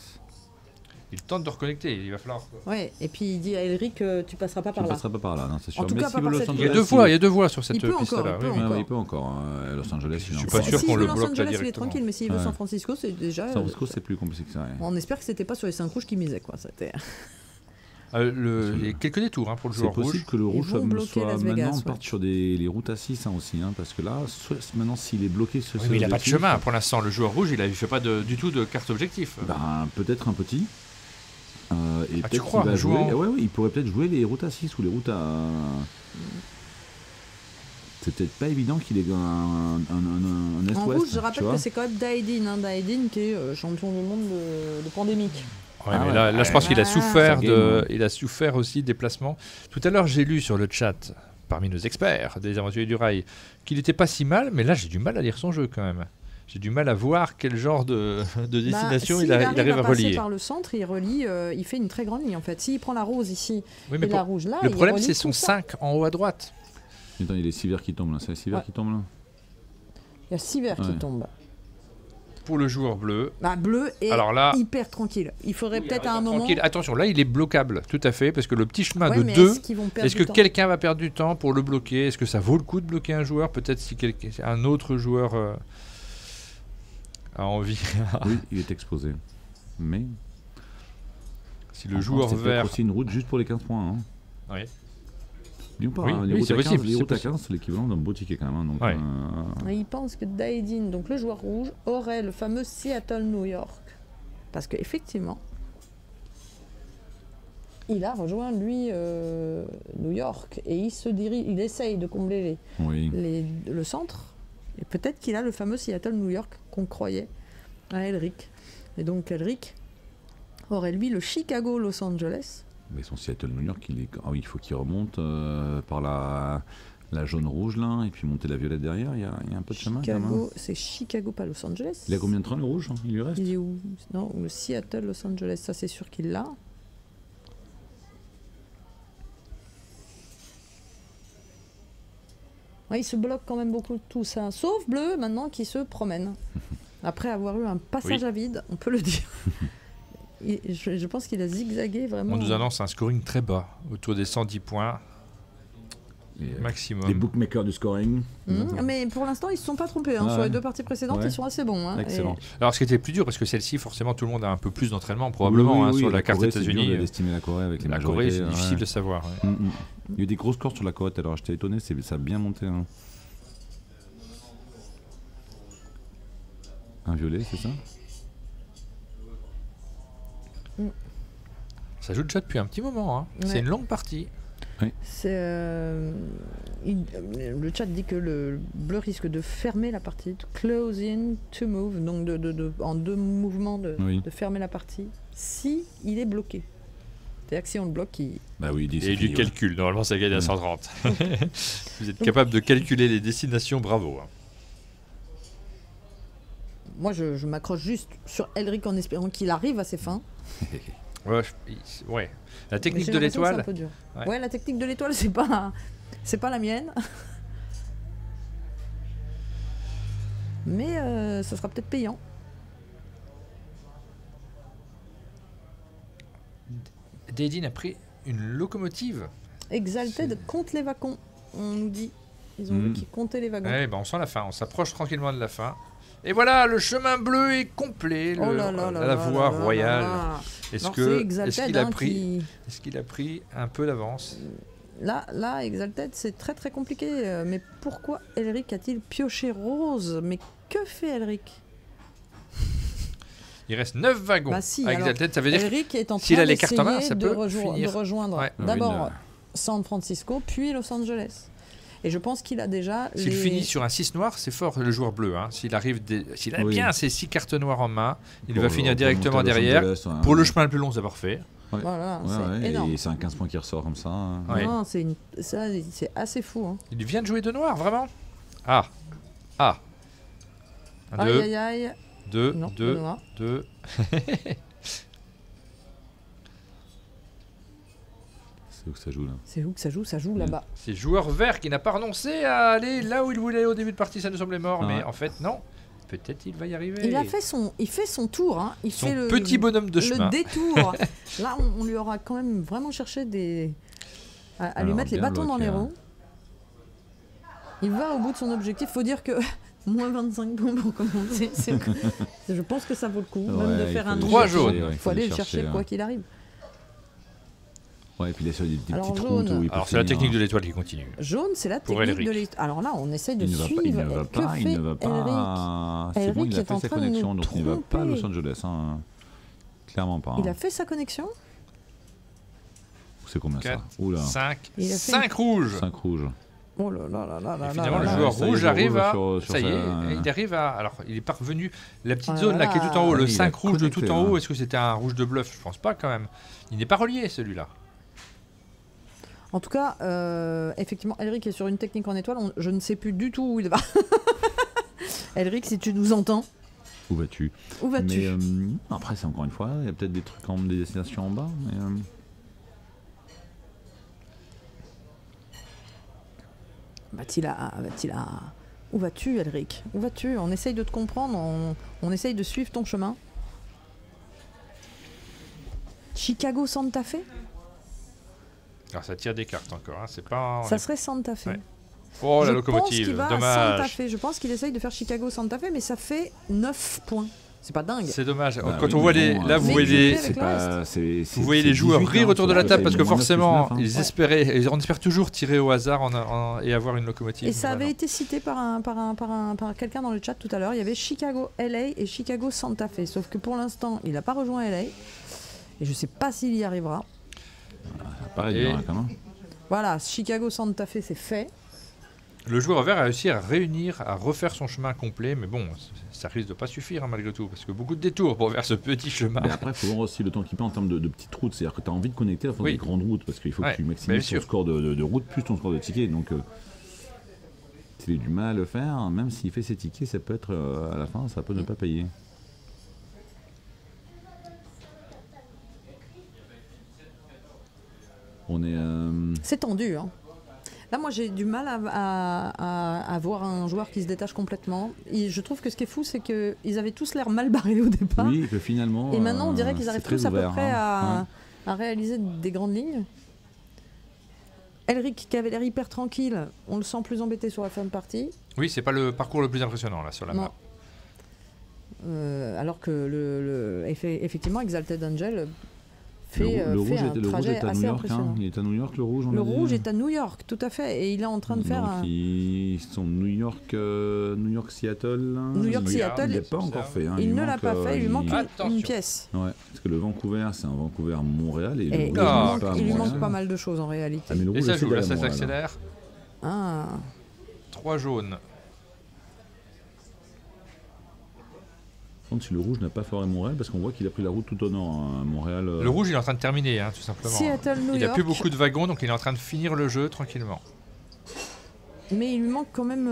Il tente de reconnecter, il va falloir... Ouais, et puis il dit à Elric, tu passeras pas par là. Tu passeras pas par là, non, c'est sûr. En tout cas, il y a deux voies sur cette piste-là. Il peut encore. Los Angeles, je suis pas sûr qu'on le bloque là directement. Il est tranquille, mais s'il veut San Francisco, c'est déjà... San Francisco, c'est plus compliqué que ça. On espère que c'était pas sur les 5 rouges qui misaient, quoi. C'était... Il y a quelques détours pour le joueur rouge. C'est possible que le rouge soit maintenant parte sur les routes à 6 aussi, parce que là, maintenant, s'il est bloqué sur mais il n'a pas de chemin pour l'instant. Le joueur rouge, il ne fait pas du tout de carte objectif. Peut-être un petit. Et tu crois qu'il va jouer. Il pourrait peut-être jouer les routes à 6 ou les routes à. C'est peut-être pas évident qu'il ait un Est-Ouest. En rouge, je rappelle que c'est quand même Daedin, qui est champion du monde de pandémique. Ouais, mais là, je pense qu'il a souffert il a souffert aussi des placements. Tout à l'heure, j'ai lu sur le chat, parmi nos experts des aventuriers du rail, qu'il n'était pas si mal, mais là, j'ai du mal à lire son jeu quand même. J'ai du mal à voir quel genre de destination il arrive à relier. Par le centre, il relie, il fait une très grande ligne en fait. S'il prend la rose ici et la rouge là, le problème c'est son 5 en haut à droite. Attends, il y a les 6 verts qui tombent là. C'est les 6 verts qui tombent là. Il y a 6 verts qui tombent. Pour le joueur bleu. Bleu est hyper tranquille. Il faudrait peut-être à un moment... Attention, là, il est bloquable, tout à fait, parce que le petit chemin de 2, est-ce que quelqu'un va perdre du temps pour le bloquer? Est-ce que ça vaut le coup de bloquer un joueur? Peut-être si un autre joueur a envie. Oui, il est exposé. Mais... Si le joueur vert... C'est aussi une route juste pour les 15 points. Oui. C'est possible. Les routes à 15, c'est l'équivalent d'un beau ticket quand même. Donc, il pense que Daedin, donc le joueur rouge, aurait le fameux Seattle-New York. Parce qu'effectivement, il a rejoint lui New York et il essaye de combler le centre. Et peut-être qu'il a le fameux Seattle-New York qu'on croyait à Elric. Et donc Elric aurait lui le Chicago-Los Angeles. Mais son Seattle-New York, il faut qu'il remonte par la jaune-rouge là, et puis monter la violette derrière. Il y a un peu de chemin quand même. C'est Chicago, pas Los Angeles. Il a combien de trains le rouge? Il lui reste? Il est où? Non, le Seattle-Los Angeles, ça c'est sûr qu'il l'a. Il se bloque quand même beaucoup de tout ça. Sauf Bleu maintenant qui se promène. Après avoir eu un passage à vide, on peut le dire. Je pense qu'il a zigzagué vraiment. On nous annonce un scoring très bas, autour des 110 points. maximum. Les bookmakers du scoring. Mais pour l'instant, ils ne se sont pas trompés. Sur les 2 parties précédentes, ils sont assez bons. Excellent. Alors, ce qui était plus dur, parce que celle-ci, forcément, tout le monde a un peu plus d'entraînement, probablement, sur la carte États-Unis. Il y a d'estimer la Corée avec les majorités. La Corée, c'est difficile de savoir. Il y a eu des grosses scores sur la Corée, alors j'étais étonné, ça a bien monté. Un violet, c'est ça? Ça joue déjà depuis un petit moment. C'est une longue partie. Oui. Le chat dit que le bleu risque de fermer la partie, de close in, to move, donc en 2 mouvements de fermer la partie, si il est bloqué. C'est-à-dire que si on le bloque, il... Et du calcul, normalement ça gagne à 130. Vous êtes capable de calculer les destinations, bravo. Moi je m'accroche juste sur Elric en espérant qu'il arrive à ses fins. Ouais. La technique de l'étoile. C'est un peu dur. Ouais, la technique de l'étoile, c'est pas la mienne. Mais ça sera peut-être payant. Dédine a pris une locomotive. Exalted compte les wagons, on nous dit. Ils ont vu qu'ils comptaient les wagons. On sent la fin, on s'approche tranquillement de la fin. Et voilà, le chemin bleu est complet, la voie royale. Est-ce qu'il a pris un peu d'avance? Là, Exalted, c'est très très compliqué. Mais pourquoi Elric a-t-il pioché rose? Mais que fait Elric? Il reste 9 wagons à Exalted, ça veut dire Elric est en train s'il a les cartes en main, ça peut de rejoindre d'abord San Francisco, puis Los Angeles. Et je pense qu'il a déjà... S'il finit sur un 6 noir, c'est fort le joueur bleu. S'il arrive s'il a bien ses 6 cartes noires en main, il va finir directement derrière. Pour le chemin le plus long, c'est parfait. Voilà, c'est énorme. Et c'est un 15 points qui ressort comme ça. Non, c'est assez fou. Il vient de jouer de noir, vraiment. Aïe, aïe. 2. C'est où que ça joue là? C'est où que ça joue là-bas. C'est joueur vert qui n'a pas renoncé à aller là où il voulait aller au début de partie, ça nous semblait mort, mais en fait non. Peut-être il va y arriver. Il fait son tour. Il fait le petit bonhomme de chemin. Le détour. Là, on lui aura quand même vraiment cherché à lui mettre les bâtons dans les roues. Il va au bout de son objectif. Faut dire que moins 25 points pour commencer. Je pense que ça vaut le coup, même de faire un 3 jaunes. Il faut aller le chercher quoi qu'il arrive. Ouais, et puis il y a des petites routes où il peut Alors c'est la technique de l'étoile qui continue. Jaune, c'est la technique de l'étoile. Alors là, on essaye de suivre. Il ne va pas. C'est bon, il a fait sa connexion, donc il ne va pas à Los Angeles. Clairement pas. Il a fait sa connexion. C'est combien 4, ça? 5 rouges. 5 rouges. Oh là là là là là. Finalement, le joueur rouge arrive à... Ça y est, il arrive à... Alors, il est parvenu... La petite zone là qui est tout en haut, le 5 rouge de tout en haut, est-ce que c'était un rouge de bluff? Je pense pas quand même. Il n'est pas relié celui-là. En tout cas, effectivement, Elric est sur une technique en étoile. Je ne sais plus du tout où il va. Elric, si tu nous entends. Où vas-tu? Mais après, c'est encore une fois, il y a peut-être des trucs des destinations en bas. Mais, Où vas-tu, Elric? Où vas-tu? On essaye de te comprendre, on essaye de suivre ton chemin. Chicago Santa Fe? Alors ça tire des cartes encore, c'est pas... Ça serait Santa Fe. Ouais. Oh la locomotive, dommage. Santa Fe. Je pense qu'il essaye de faire Chicago Santa Fe, mais ça fait 9 points. C'est pas dingue. C'est dommage. Quand on voit là vous voyez les joueurs rire autour de la table parce que forcément on espère toujours tirer au hasard et avoir une locomotive. Et ça avait été cité par quelqu'un dans le chat tout à l'heure. Il y avait Chicago LA et Chicago Santa Fe. Sauf que pour l'instant, il n'a pas rejoint LA. Et je sais pas s'il y arrivera. Voilà, Chicago Santa Fe, c'est fait. Le joueur vert a réussi à refaire son chemin complet, mais bon, ça risque de pas suffire malgré tout, parce que beaucoup de détours pour faire ce petit chemin. Mais après, il faut voir aussi le temps qu'il prend en termes de petites routes, c'est-à-dire que tu as envie de connecter à la fois des grandes routes, parce qu'il faut que tu maximises ton score de route plus ton score de tickets. Donc, s'il a du mal à le faire, même s'il fait ses tickets, ça peut être à la fin, ça peut ne pas payer. C'est tendu, hein. Là, moi, j'ai du mal à voir un joueur qui se détache complètement. Je trouve que ce qui est fou, c'est qu'ils avaient tous l'air mal barrés au départ. Oui, que finalement... Et maintenant, on dirait qu'ils arrivent tous à peu près à réaliser des grandes lignes. Elric qui avait l'air hyper tranquille, on le sent plus embêté sur la fin de partie. Oui, c'est pas le parcours le plus impressionnant là sur la map. Alors que effectivement Exalted Angel fait un trajet assez impressionnant. Il est à New York, le rouge. Le rouge est à New York, tout à fait, et il est en train de faire Ils sont New York, Seattle. New York, Seattle. Il l'a pas encore fait. Il ne l'a pas fait. Il lui manque une pièce. Ouais, parce que le Vancouver, c'est un Vancouver-Montréal et il lui manque pas mal de choses en réalité. Mais le rouge, et ça joue, là, ça s'accélère. 3 jaunes. Si le rouge n'a pas foiré Montréal, parce qu'on voit qu'il a pris la route tout au nord à Montréal. Le rouge, il est en train de terminer, tout simplement. Seattle, New il York. n'a plus beaucoup de wagons, donc il est en train de finir le jeu tranquillement. Mais il lui manque quand même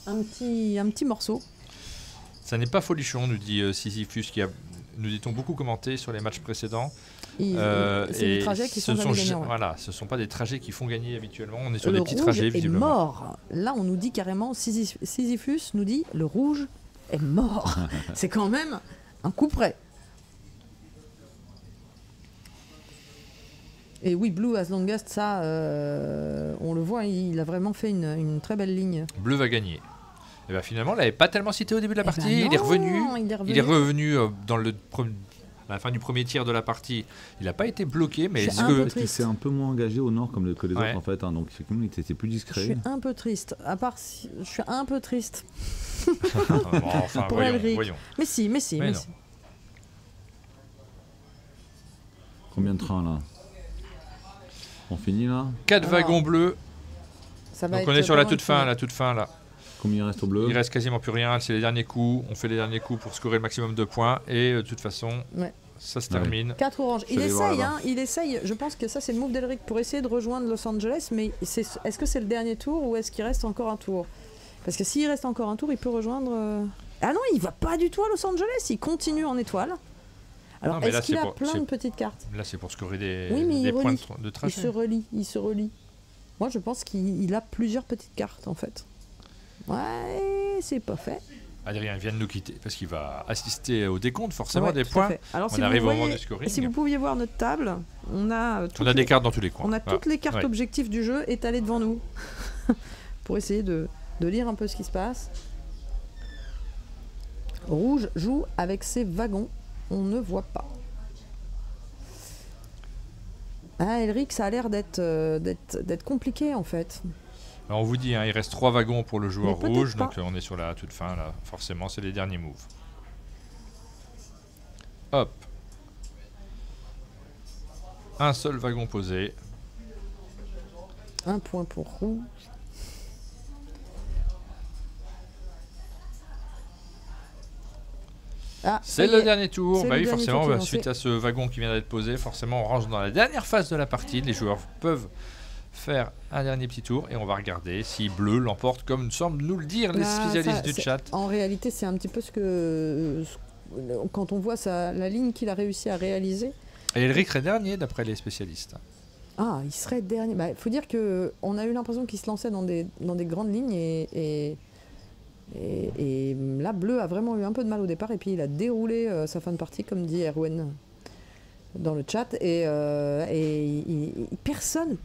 un petit morceau. Ça n'est pas folichon, nous dit Sisyphus, qui a, nous dit-on, beaucoup commenté sur les matchs précédents. C'est des trajets qui sont jamais gagnants. Voilà, ce ne sont pas des trajets qui font gagner habituellement. On est sur des petits trajets, visiblement. Le rouge est mort. Là, on nous dit carrément, Sisyphus nous dit, le rouge est mort. C'est quand même un coup près. Et oui, Blue as longest, ça, on le voit, il a vraiment fait une très belle ligne. Bleu va gagner. Et bien finalement, on l'avait pas tellement cité au début de la partie. Il est revenu dans à la fin du premier tiers de la partie. Il n'a pas été bloqué, mais il s'est un peu moins engagé au nord que les autres en fait. Donc effectivement, il était plus discret. Je suis un peu triste. Je suis un peu triste. Enfin, voyons. Mais si. Combien de trains là? On finit là? 4 wagons bleus. Donc on est sur la toute fin là. Combien il reste au bleu? Il reste quasiment plus rien, c'est les derniers coups. On fait les derniers coups pour scorer le maximum de points. Et de toute façon, ça se termine. 4 oranges. Il essaye. Je pense que ça, c'est le move d'Elric pour essayer de rejoindre Los Angeles. Mais est-ce que c'est le dernier tour ou est-ce qu'il reste encore un tour? Parce que s'il reste encore un tour, il peut rejoindre... Ah non, il va pas du tout à Los Angeles. Il continue en étoile. Alors, est-ce qu'il a plein de petites cartes? Là, c'est pour scorer des points de trajet. Il se relie. Moi, je pense qu'il a plusieurs petites cartes, en fait. Ouais, c'est pas fait. Adrien vient de nous quitter parce qu'il va assister au décompte forcément des points. Alors, on arrive au moment du scoring. Si vous pouviez voir notre table, on a des cartes dans tous les coins. On a toutes les cartes objectifs du jeu étalées devant nous pour essayer de lire un peu ce qui se passe. Rouge joue avec ses wagons. On ne voit pas. Ah, Elric, ça a l'air d'être compliqué en fait. Alors on vous dit, il reste 3 wagons pour le joueur rouge, donc on est sur la toute fin là. Forcément, c'est les derniers moves. Hop. Un seul wagon posé. Un point pour rouge. C'est le dernier tour. Oui, forcément, suite à ce wagon qui vient d'être posé, forcément, on range dans la dernière phase de la partie. Les joueurs peuvent faire un dernier petit tour et on va regarder si bleu l'emporte comme semblent nous le dire les spécialistes du chat. En réalité, c'est un petit peu ce que quand on voit la ligne qu'il a réussi à réaliser. Et Elric serait dernier d'après les spécialistes. Ah, il serait dernier. Il faut dire que on a eu l'impression qu'il se lançait dans des grandes lignes et là, Bleu a vraiment eu un peu de mal au départ et puis il a déroulé sa fin de partie, comme dit Erwan dans le chat, et personne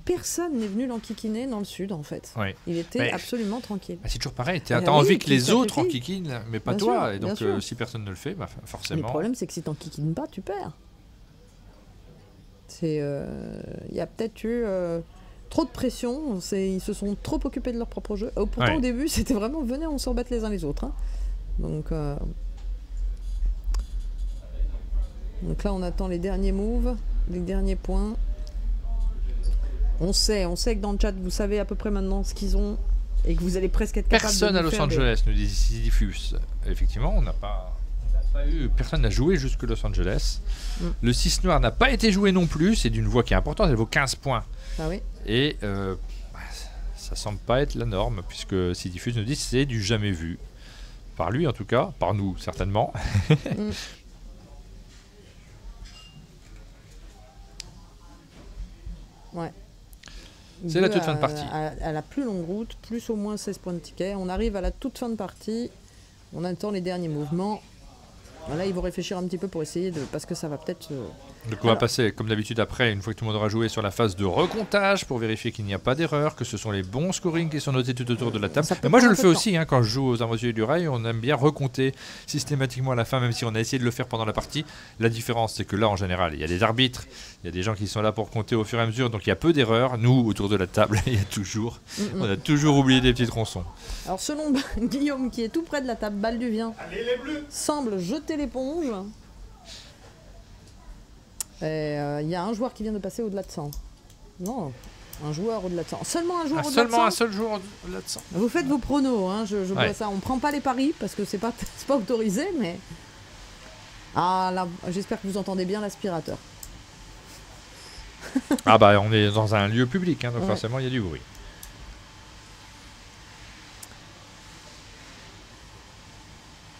n'est venu l'enquiquiner dans le sud en fait. Oui. Il était absolument tranquille. C'est toujours pareil, t'as envie que les autres enquiquinent, mais pas toi, et donc si personne ne le fait, forcément... Mais le problème c'est que si t'enquiquines pas, tu perds. Il y a peut-être eu trop de pression, ils se sont trop occupés de leur propre jeu. Pourtant au début c'était vraiment venez on s'embête les uns les autres. Donc là on attend les derniers moves, les derniers points. On sait que dans le chat vous savez à peu près maintenant ce qu'ils ont et que vous allez presque être capable personne à Los Angeles nous dit Sisyphus. Effectivement personne n'a joué jusque Los Angeles. Le 6 noir n'a pas été joué non plus, c'est d'une voix qui est importante, elle vaut 15 points. Ah oui. Et ça semble pas être la norme puisque Sisyphus nous dit c'est du jamais vu. Par lui en tout cas, par nous certainement. Ouais. C'est la toute fin de partie. À la plus longue route, plus au moins 16 points de ticket. On arrive à la toute fin de partie. On attend les derniers mouvements. Là, ils vont réfléchir un petit peu pour essayer parce que ça va peut-être Donc on va passer, comme d'habitude, après, une fois que tout le monde aura joué, sur la phase de recomptage pour vérifier qu'il n'y a pas d'erreur, que ce sont les bons scorings qui sont notés tout autour de la table. Et moi je le fais aussi, hein, quand je joue aux Aventuriers du Rail, on aime bien recompter systématiquement à la fin, même si on a essayé de le faire pendant la partie. La différence, c'est que là, en général, il y a des arbitres, il y a des gens qui sont là pour compter au fur et à mesure, donc il y a peu d'erreurs. Nous, autour de la table, il y a toujours, on a toujours oublié des petits tronçons. Alors selon Guillaume, qui est tout près de la table, Balduvien semble jeter l'éponge. Il y a un joueur qui vient de passer au-delà de 100. Non, un joueur au-delà de 100. Seulement un joueur au-delà de 100. Seulement un seul joueur au-delà de 100. Vous faites vos pronos, hein, je vois ça. On prend pas les paris parce que c'est pas autorisé, mais... Ah là, j'espère que vous entendez bien l'aspirateur. Ah bah on est dans un lieu public, hein, donc forcément il y a du bruit.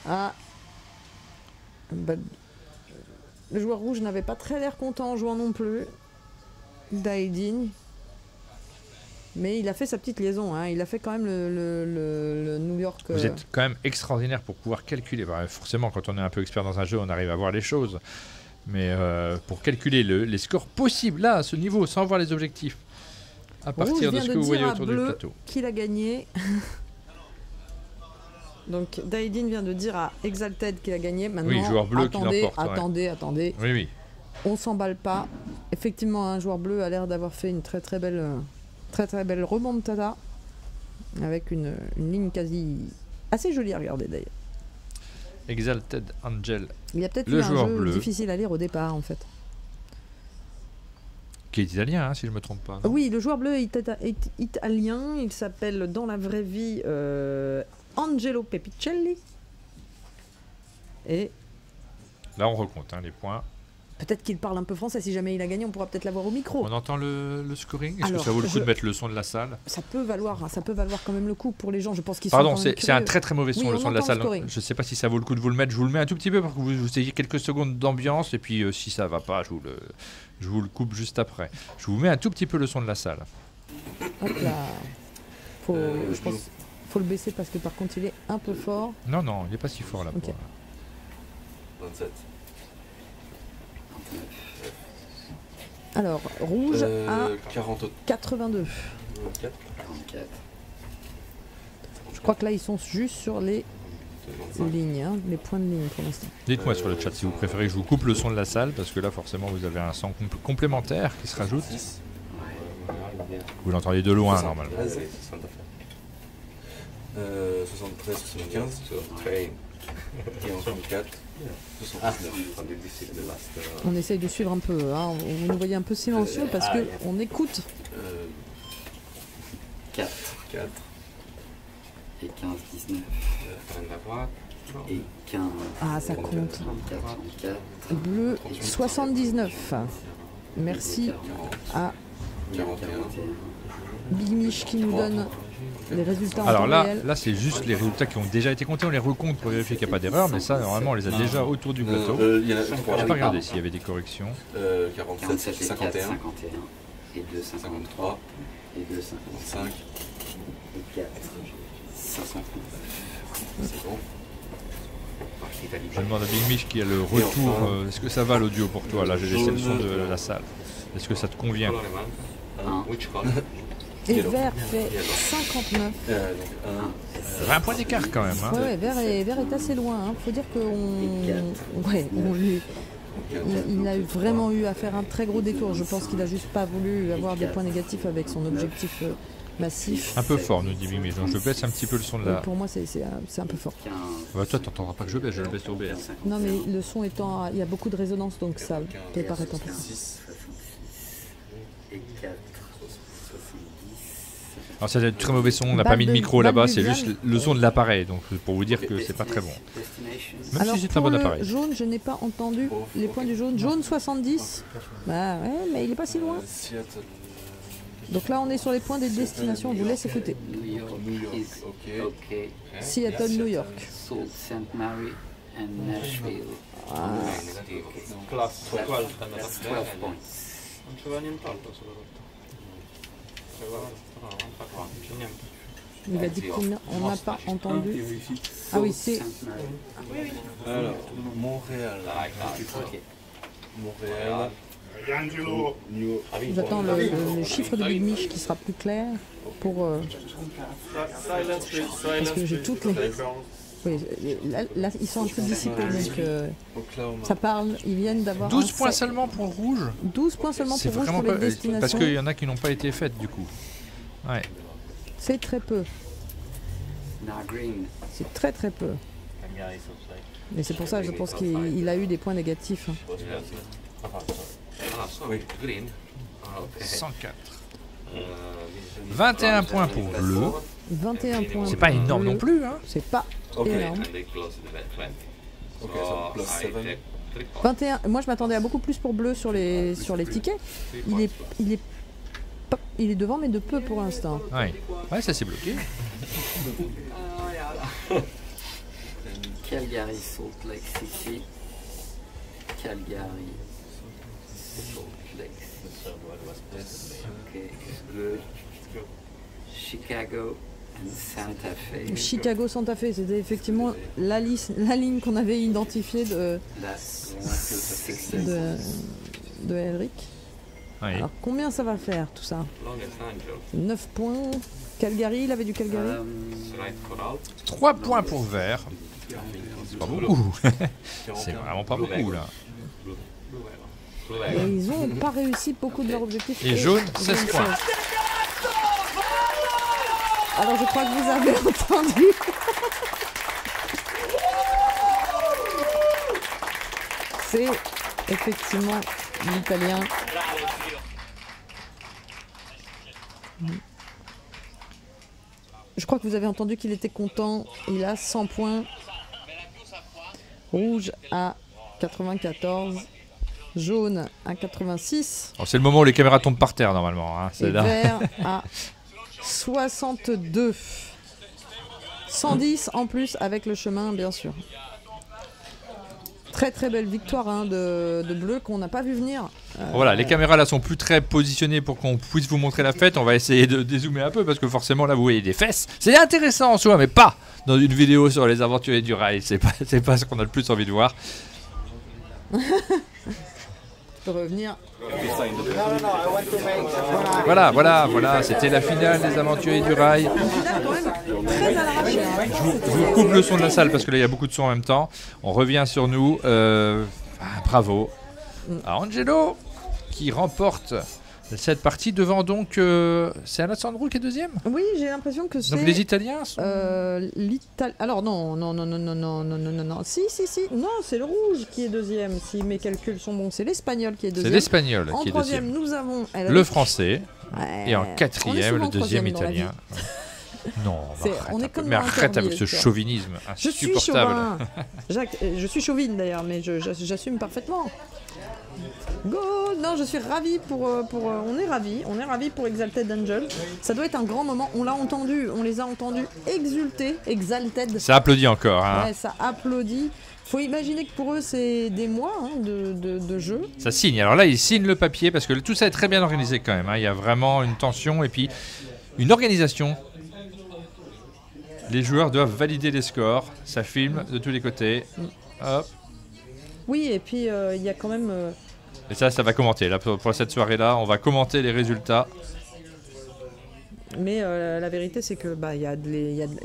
Ah. Bah, le joueur rouge n'avait pas très l'air content en jouant non plus. Daedin. Mais il a fait sa petite liaison, hein. Il a fait quand même le New York. Vous êtes quand même extraordinaire pour pouvoir calculer. Bah, forcément, quand on est un peu expert dans un jeu, on arrive à voir les choses. Mais pour calculer les scores possibles, là, à ce niveau, sans voir les objectifs, à partir de ce que vous voyez autour du plateau. Qu'il a gagné. Donc Daedin vient de dire à Exalted qu'il a gagné. Maintenant, oui, joueur bleu qui l'emporte. Attendez. Oui. On s'emballe pas. Effectivement, un joueur bleu a l'air d'avoir fait une très belle remontada avec une ligne quasi assez jolie à regarder d'ailleurs. Exalted Angel. Il y a peut-être eu un jeu difficile à lire au départ en fait. Qui est italien, hein, si je ne me trompe pas. Oui, le joueur bleu est italien. Il s'appelle dans la vraie vie Angelo Pepicelli. Et là, on recompte les points. Peut-être qu'il parle un peu français. Si jamais il a gagné, on pourra peut-être l'avoir au micro. On entend le scoring. Est-ce que ça vaut le coup de mettre le son de la salle? Ça peut valoir quand même le coup pour les gens. Je pense qu'ils sont. Pardon, c'est un très mauvais son, le son de la salle. Je ne sais pas si ça vaut le coup de vous le mettre. Je vous le mets un tout petit peu pour que vous ayez quelques secondes d'ambiance. Et puis si ça va pas, je vous le coupe juste après. Je vous mets un tout petit peu le son de la salle. Hop là. Je pense faut le baisser parce que par contre il est un peu fort. Non, il n'est pas si fort là. Okay. 27. Alors, rouge à 82. 44. Je crois que là, ils sont juste sur les lignes, hein, les points de ligne pour l'instant. Dites-moi sur le chat si vous préférez que je vous coupe le son de la salle, parce que là, forcément, vous avez un son complémentaire qui se rajoute. Vous l'entendez de loin, normalement. 73, 75, 64. On essaye de suivre un peu, hein. Vous nous voyez un peu silencieux parce qu'on écoute. 4 et 15, 19 et 15. Ah, ça compte. Bleu 79. Merci à Big Mich qui nous donne les résultats. Alors là c'est juste les résultats qui ont déjà été comptés, on les recompte pour vérifier qu'il n'y a pas d'erreur, mais ça normalement on les a déjà autour du plateau. Il y en a 3. J'ai pas regardé s'il y avait des corrections. 47, 51 et 2, 53 et 2, 55 et 4, 59. C'est bon. Je demande à Big Mich qui a le retour. Est-ce que ça va l'audio pour toi? Là j'ai laissé le son de la salle. Est-ce que ça te convient? Et vert fait 59. 20 points d'écart quand même. Hein. Ouais, vert est assez loin. Hein. Faut dire il a vraiment eu à faire un très gros détour. Je pense qu'il a juste pas voulu avoir des points négatifs avec son objectif massif. Un peu fort, nous dit Big Mich. Donc je baisse un petit peu le son de la. Pour moi, c'est un peu fort. Bah, toi, t'entendras pas que je le baisse sur BS. Non, mais le son étant, il y a beaucoup de résonance, donc ça peut paraître un peu fort. Alors ça c'est très mauvais son, on n'a pas mis de micro là-bas, c'est juste le son de l'appareil, donc pour vous dire que c'est pas très bon. Même alors si c'est un bon appareil. Jaune, je n'ai pas entendu les points du jaune. Jaune 70, bah ouais, mais il est pas si loin. Donc là on est sur les points des destinations, on vous laisse écouter. Seattle, New York. Sault Ste. Mary and Nashville. Ah. 12 points. Il a dit combien? On n'a pas entendu. Ah oui, c'est. Alors, Montréal. J'attends le chiffre de Big Mich qui sera plus clair pour... parce que j'ai toutes les... Oui, là, ils sont un peu dissipés, donc ça parle, ils viennent d'avoir... 12 points seulement pour rouge. 12 points seulement pour rouge pour les destinations. Parce qu'il y en a qui n'ont pas été faites, du coup. Ouais. C'est très peu. C'est très très peu. Et c'est pour ça, je pense qu'il a eu des points négatifs. 104. 21 points pour bleu. 21 points. C'est pas énorme non plus, hein. C'est pas énorme. 21. Moi, je m'attendais à beaucoup plus pour bleu sur les tickets. Il est devant, mais de peu pour l'instant. Ouais, ça s'est bloqué. Calgary, Salt Lake City. Calgary, Salt Lake City. Okay, good. Chicago and Santa Fe. Chicago, Santa Fe, c'était effectivement la ligne qu'on avait identifiée de Elric. Oui. Alors combien ça va faire tout ça? 9 points. Calgary, il avait du Calgary. 3 points pour vert. C'est pas beaucoup. C'est vraiment pas beaucoup là. Et ils n'ont pas réussi beaucoup de leurs objectifs. Et jaune, 16 points. Alors je crois que vous avez entendu. C'est effectivement l'italien. Je crois que vous avez entendu qu'il était content. Il a 100 points. Rouge à 94. Jaune à 86. C'est le moment où les caméras tombent par terre normalement. Hein. Et vert à 62. 110 en plus avec le chemin bien sûr. Très très belle victoire hein, de bleu qu'on n'a pas vu venir. Voilà, les caméras là sont plus très positionnées pour qu'on puisse vous montrer la fête. On va essayer de dézoomer un peu parce que forcément là vous voyez des fesses. C'est intéressant en soi mais pas dans une vidéo sur les aventuriers du rail. C'est pas ce qu'on a le plus envie de voir. Tu peux revenir. Voilà, c'était la finale des aventuriers du rail. Je vous coupe le son de la salle parce que là il y a beaucoup de son en même temps. On revient sur nous. Bravo à Angelo qui remporte cette partie devant donc c'est Alessandro qui est deuxième. Oui, j'ai l'impression que c'est. Donc les Italiens sont... Alors non. Si. Non, c'est le rouge qui est deuxième. Si mes calculs sont bons, c'est l'Espagnol qui est deuxième. C'est l'Espagnol qui est deuxième. En troisième, nous avons le Français. Et en quatrième, le deuxième Italien. Non, mais arrête avec ce chauvinisme insupportable. Je suis chauvine d'ailleurs, mais j'assume parfaitement. Go! Non, je suis ravie on est ravis pour Exalted Angel. Ça doit être un grand moment. On les a entendus exulter, Exalted. Ça applaudit encore. Hein. Ouais, ça applaudit. Faut imaginer que pour eux c'est des mois hein, de jeu. Ça signe. Alors là, ils signent le papier parce que tout ça est très bien organisé quand même. Hein. Il y a vraiment une tension et puis une organisation. Les joueurs doivent valider les scores. Ça filme de tous les côtés. Hop. Oui, et puis il y a quand même. Et ça va commenter. Là, pour cette soirée-là, on va commenter les résultats. Mais la vérité, c'est que y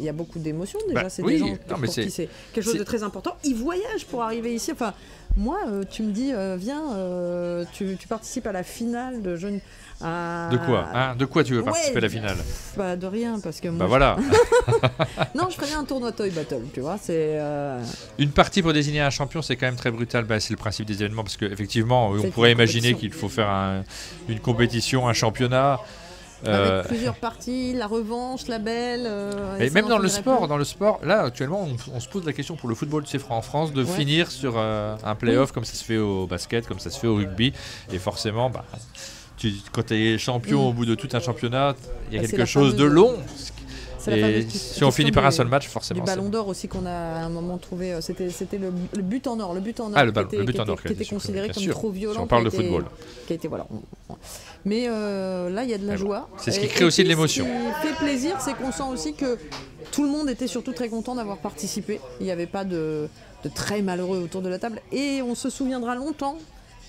a beaucoup d'émotions déjà. C'est des gens pour qui c'est quelque chose de très important. Ils voyagent pour arriver ici. Enfin, moi, tu me dis, viens, tu participes à la finale de jeunes. De quoi hein? De quoi tu veux participer à la finale? De rien, parce que moi... voilà. Non, je ferais un tournoi Toy Battle, tu vois, c'est... Une partie pour désigner un champion, c'est quand même très brutal. C'est le principe des événements, parce qu'effectivement, on pourrait imaginer qu'il faut faire une compétition, un championnat... Avec plusieurs parties, la revanche, la belle... et même dans le sport, là, actuellement, on se pose la question pour le football, c'est en France, de finir sur un play-off, comme ça se fait au basket, comme ça se fait au rugby, et forcément... quand tu es champion au bout de tout un championnat, il y a quelque chose de long. Et si on finit par un seul match, forcément. Du Ballon d'Or aussi qu'on a à un moment trouvé, c'était le but en or. Le but en or qui était considéré comme trop violent. Si on parle de football. Mais là, il y a de la joie. C'est ce qui crée aussi de l'émotion. Ce qui fait plaisir, c'est qu'on sent aussi que tout le monde était surtout très content d'avoir participé. Il n'y avait pas de très malheureux autour de la table. Et on se souviendra longtemps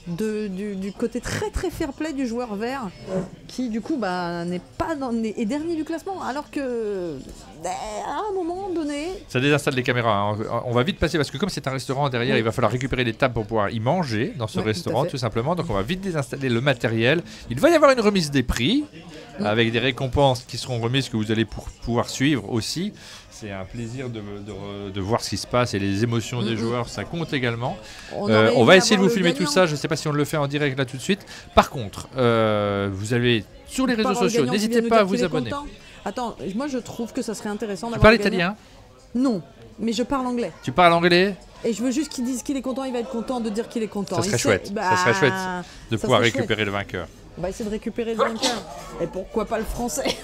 du côté très très fair play du joueur vert qui du coup n'est pas est dernier du classement alors que à un moment donné ça désinstalle les caméras hein. On va vite passer parce que comme c'est un restaurant derrière il va falloir récupérer les tables pour pouvoir y manger dans ce restaurant tout simplement, donc on va vite désinstaller le matériel. Il va y avoir une remise des prix avec des récompenses qui seront remises que vous allez pouvoir suivre aussi. C'est un plaisir de voir ce qui se passe et les émotions des joueurs, ça compte également. On va essayer de vous filmer tout ça, je ne sais pas si on le fait en direct là tout de suite. Par contre, vous avez sur les réseaux sociaux, n'hésitez pas à vous abonner. Attends, moi je trouve que ça serait intéressant d'avoir. Tu parles italien ? Non, mais je parle anglais. Tu parles anglais ? Et je veux juste qu'il dise qu'il est content, il va être content de dire qu'il est content. Ça serait chouette, ça serait chouette de pouvoir récupérer le vainqueur. On va essayer de récupérer le vainqueur. Et pourquoi pas le français?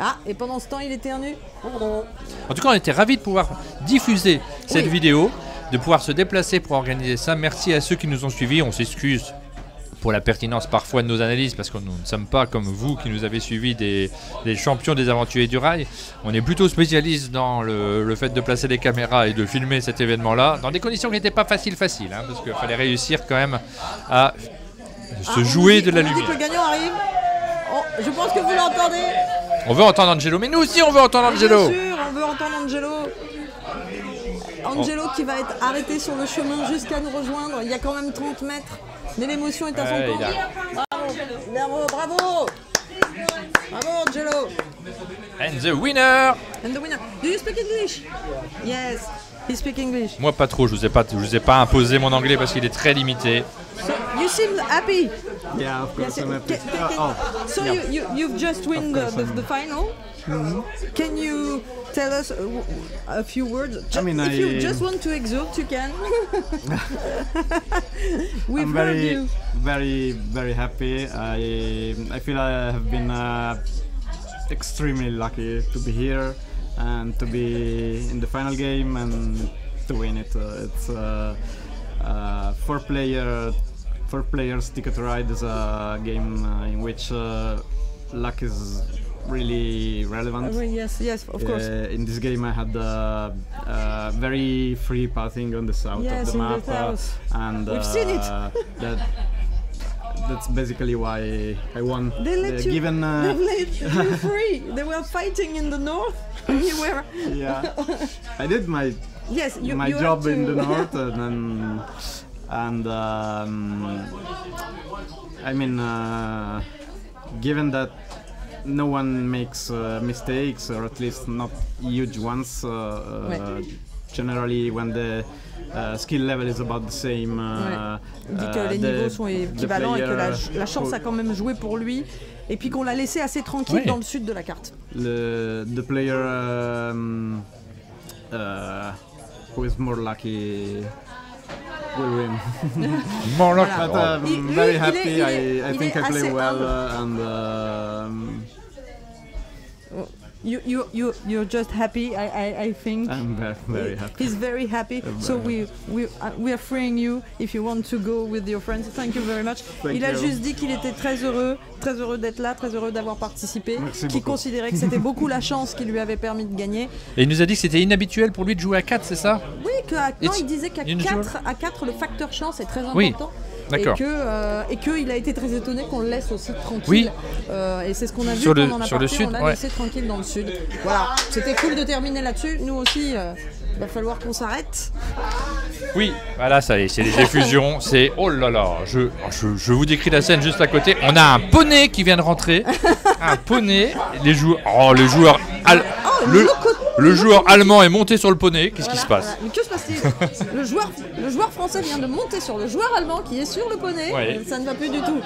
Ah, et pendant ce temps, il éternue. En tout cas, on était ravis de pouvoir diffuser cette vidéo, de pouvoir se déplacer pour organiser ça. Merci à ceux qui nous ont suivis. On s'excuse pour la pertinence parfois de nos analyses, parce que nous ne sommes pas comme vous qui nous avez suivis des champions des aventuriers du rail. On est plutôt spécialistes dans le fait de placer des caméras et de filmer cet événement-là, dans des conditions qui n'étaient pas faciles, hein, parce qu'il fallait réussir quand même à se jouer de la lumière. On dit que le gagnant arrive. Oh, je pense que vous l'entendez. On veut entendre Angelo, mais nous aussi on veut entendre Angelo. Bien sûr, on veut entendre Angelo. Angelo qui va être arrêté sur le chemin jusqu'à nous rejoindre. Il y a quand même 30 mètres, mais l'émotion est à son camp. Bravo, bravo, bravo Angelo. And the winner. And the winner. Do you speak English? Yes, he speak English. Moi pas trop, je vous ai pas imposé mon anglais parce qu'il est très limité. So, you seem happy. Yeah, of course I'm happy. So you've just won the final. Mm-hmm. Can you tell us a few words? If you just want to exult, you can. I'm very happy. I feel I have been extremely lucky to be here and to be in the final game and to win it. It's four players Ticket to Ride is a game in which luck is really relevant. Yes, of course. In this game I had very free pathing on the south of the map, and we've seen it. That's basically why I won. They let you free. They were fighting in the north, and you were. Yeah, I did my job in the north, and I mean, given that no one makes mistakes, or at least not huge ones, generally when the skill level is about the same. Il dit que les niveaux sont équivalents et que la chance a quand même joué pour lui, et puis qu'on l'a laissé assez tranquille dans le sud de la carte. The player who is more lucky will win. More lucky. But I'm very happy. I think I play well and. You're just happy. I think. I'm very happy. He's very happy. So we are freeing you if you want to go with your friends. Thank you very much. Il a juste dit qu'il était très heureux d'être là, très heureux d'avoir participé, qu'il considérait que c'était beaucoup la chance qui lui avait permis de gagner. Et il nous a dit que c'était inhabituel pour lui de jouer à 4, c'est ça? Oui, il disait qu'à 4, le facteur chance est très important. Oui. D'accord. Et qu'il a été très étonné qu'on le laisse aussi tranquille. Oui. Et c'est ce qu'on a vu pendant la partie, on l'a laissé tranquille dans le sud. Voilà, c'était cool de terminer là-dessus. Nous aussi, il va falloir qu'on s'arrête. Oui, voilà, ça y est, c'est les effusions. C'est, oh là là, je vous décris la scène juste à côté. On a un poney qui vient de rentrer. Un poney. Le joueur allemand est monté sur le poney. Qu'est-ce qui se passe? Mais que se passe-t-il? le joueur français vient de monter sur le joueur allemand qui est sur le poney. Ouais. Ça ne va plus du tout.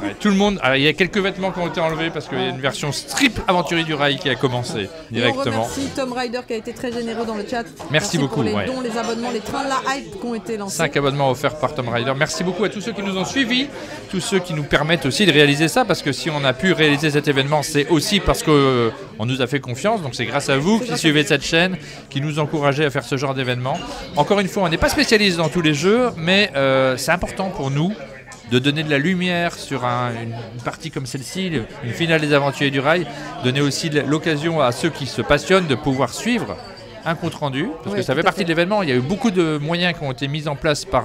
Ouais, tout le monde. Alors, il y a quelques vêtements qui ont été enlevés parce qu'il y a une version strip aventurier du rail qui a commencé directement. Et on remercie Tom Rider qui a été très généreux dans le chat. Merci beaucoup. Pour les dons, les abonnements, les trains de la hype qui ont été lancés. 5 abonnements offerts par Tom Rider. Merci beaucoup à tous ceux qui nous ont suivis, tous ceux qui nous permettent aussi de réaliser ça, parce que si on a pu réaliser cet événement, c'est aussi parce qu'on nous a fait confiance. Donc c'est grâce à vous qui suivez cette chaîne, qui nous encouragez à faire ce genre d'événement. Encore une fois, on n'est pas spécialiste dans tous les jeux, mais c'est important pour nous de donner de la lumière sur une partie comme celle-ci, une finale des Aventuriers du Rail, donner aussi l'occasion à ceux qui se passionnent de pouvoir suivre un compte rendu, parce que ça fait partie de l'événement. Il y a eu beaucoup de moyens qui ont été mis en place par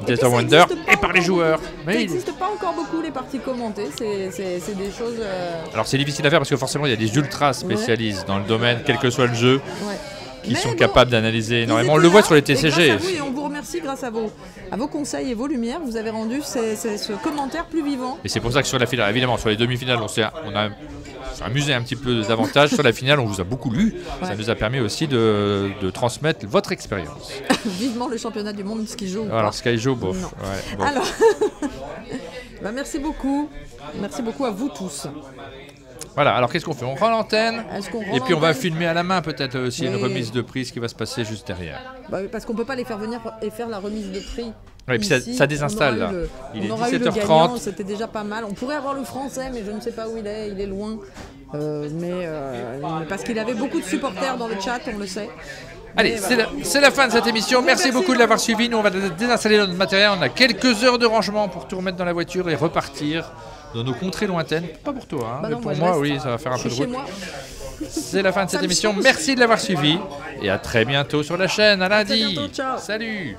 Days of Wonder et par les joueurs. Mais il n'existe pas encore beaucoup les parties commentées, c'est des choses... Alors c'est difficile à faire parce que forcément il y a des ultra spécialistes dans le domaine, quel que soit le jeu, qui sont capables d'analyser énormément. On le voit sur les TCG. Oui, on vous remercie grâce à vos conseils et vos lumières, vous avez rendu ce commentaire plus vivant. Et c'est pour ça que sur la finale, évidemment, sur les demi-finales, on a amusé un petit peu davantage. Sur la finale, on vous a beaucoup lu. Ça nous a permis aussi de transmettre votre expérience. Vivement le championnat du monde ski joue. Alors Sky joue, bof. Bon. Alors, merci beaucoup. Merci beaucoup à vous tous. Voilà, alors qu'est-ce qu'on fait? On rend l'antenne et puis on va filmer à la main peut-être aussi une remise de prix, ce qui va se passer juste derrière. Parce qu'on ne peut pas les faire venir et faire la remise de prix. Et puis ça désinstalle là. Il est 17h30. C'était déjà pas mal. On pourrait avoir le français, mais je ne sais pas où il est loin. Parce qu'il avait beaucoup de supporters dans le chat, on le sait. Allez, c'est la fin de cette émission. Merci beaucoup de l'avoir suivi. Nous, on va désinstaller notre matériel. On a quelques heures de rangement pour tout remettre dans la voiture et repartir dans nos contrées lointaines. Pas pour toi, mais pour moi, oui, ça va faire un peu de route. C'est la fin de cette émission. Merci de l'avoir suivi. Et à très bientôt sur la chaîne. À lundi. Ciao. Salut.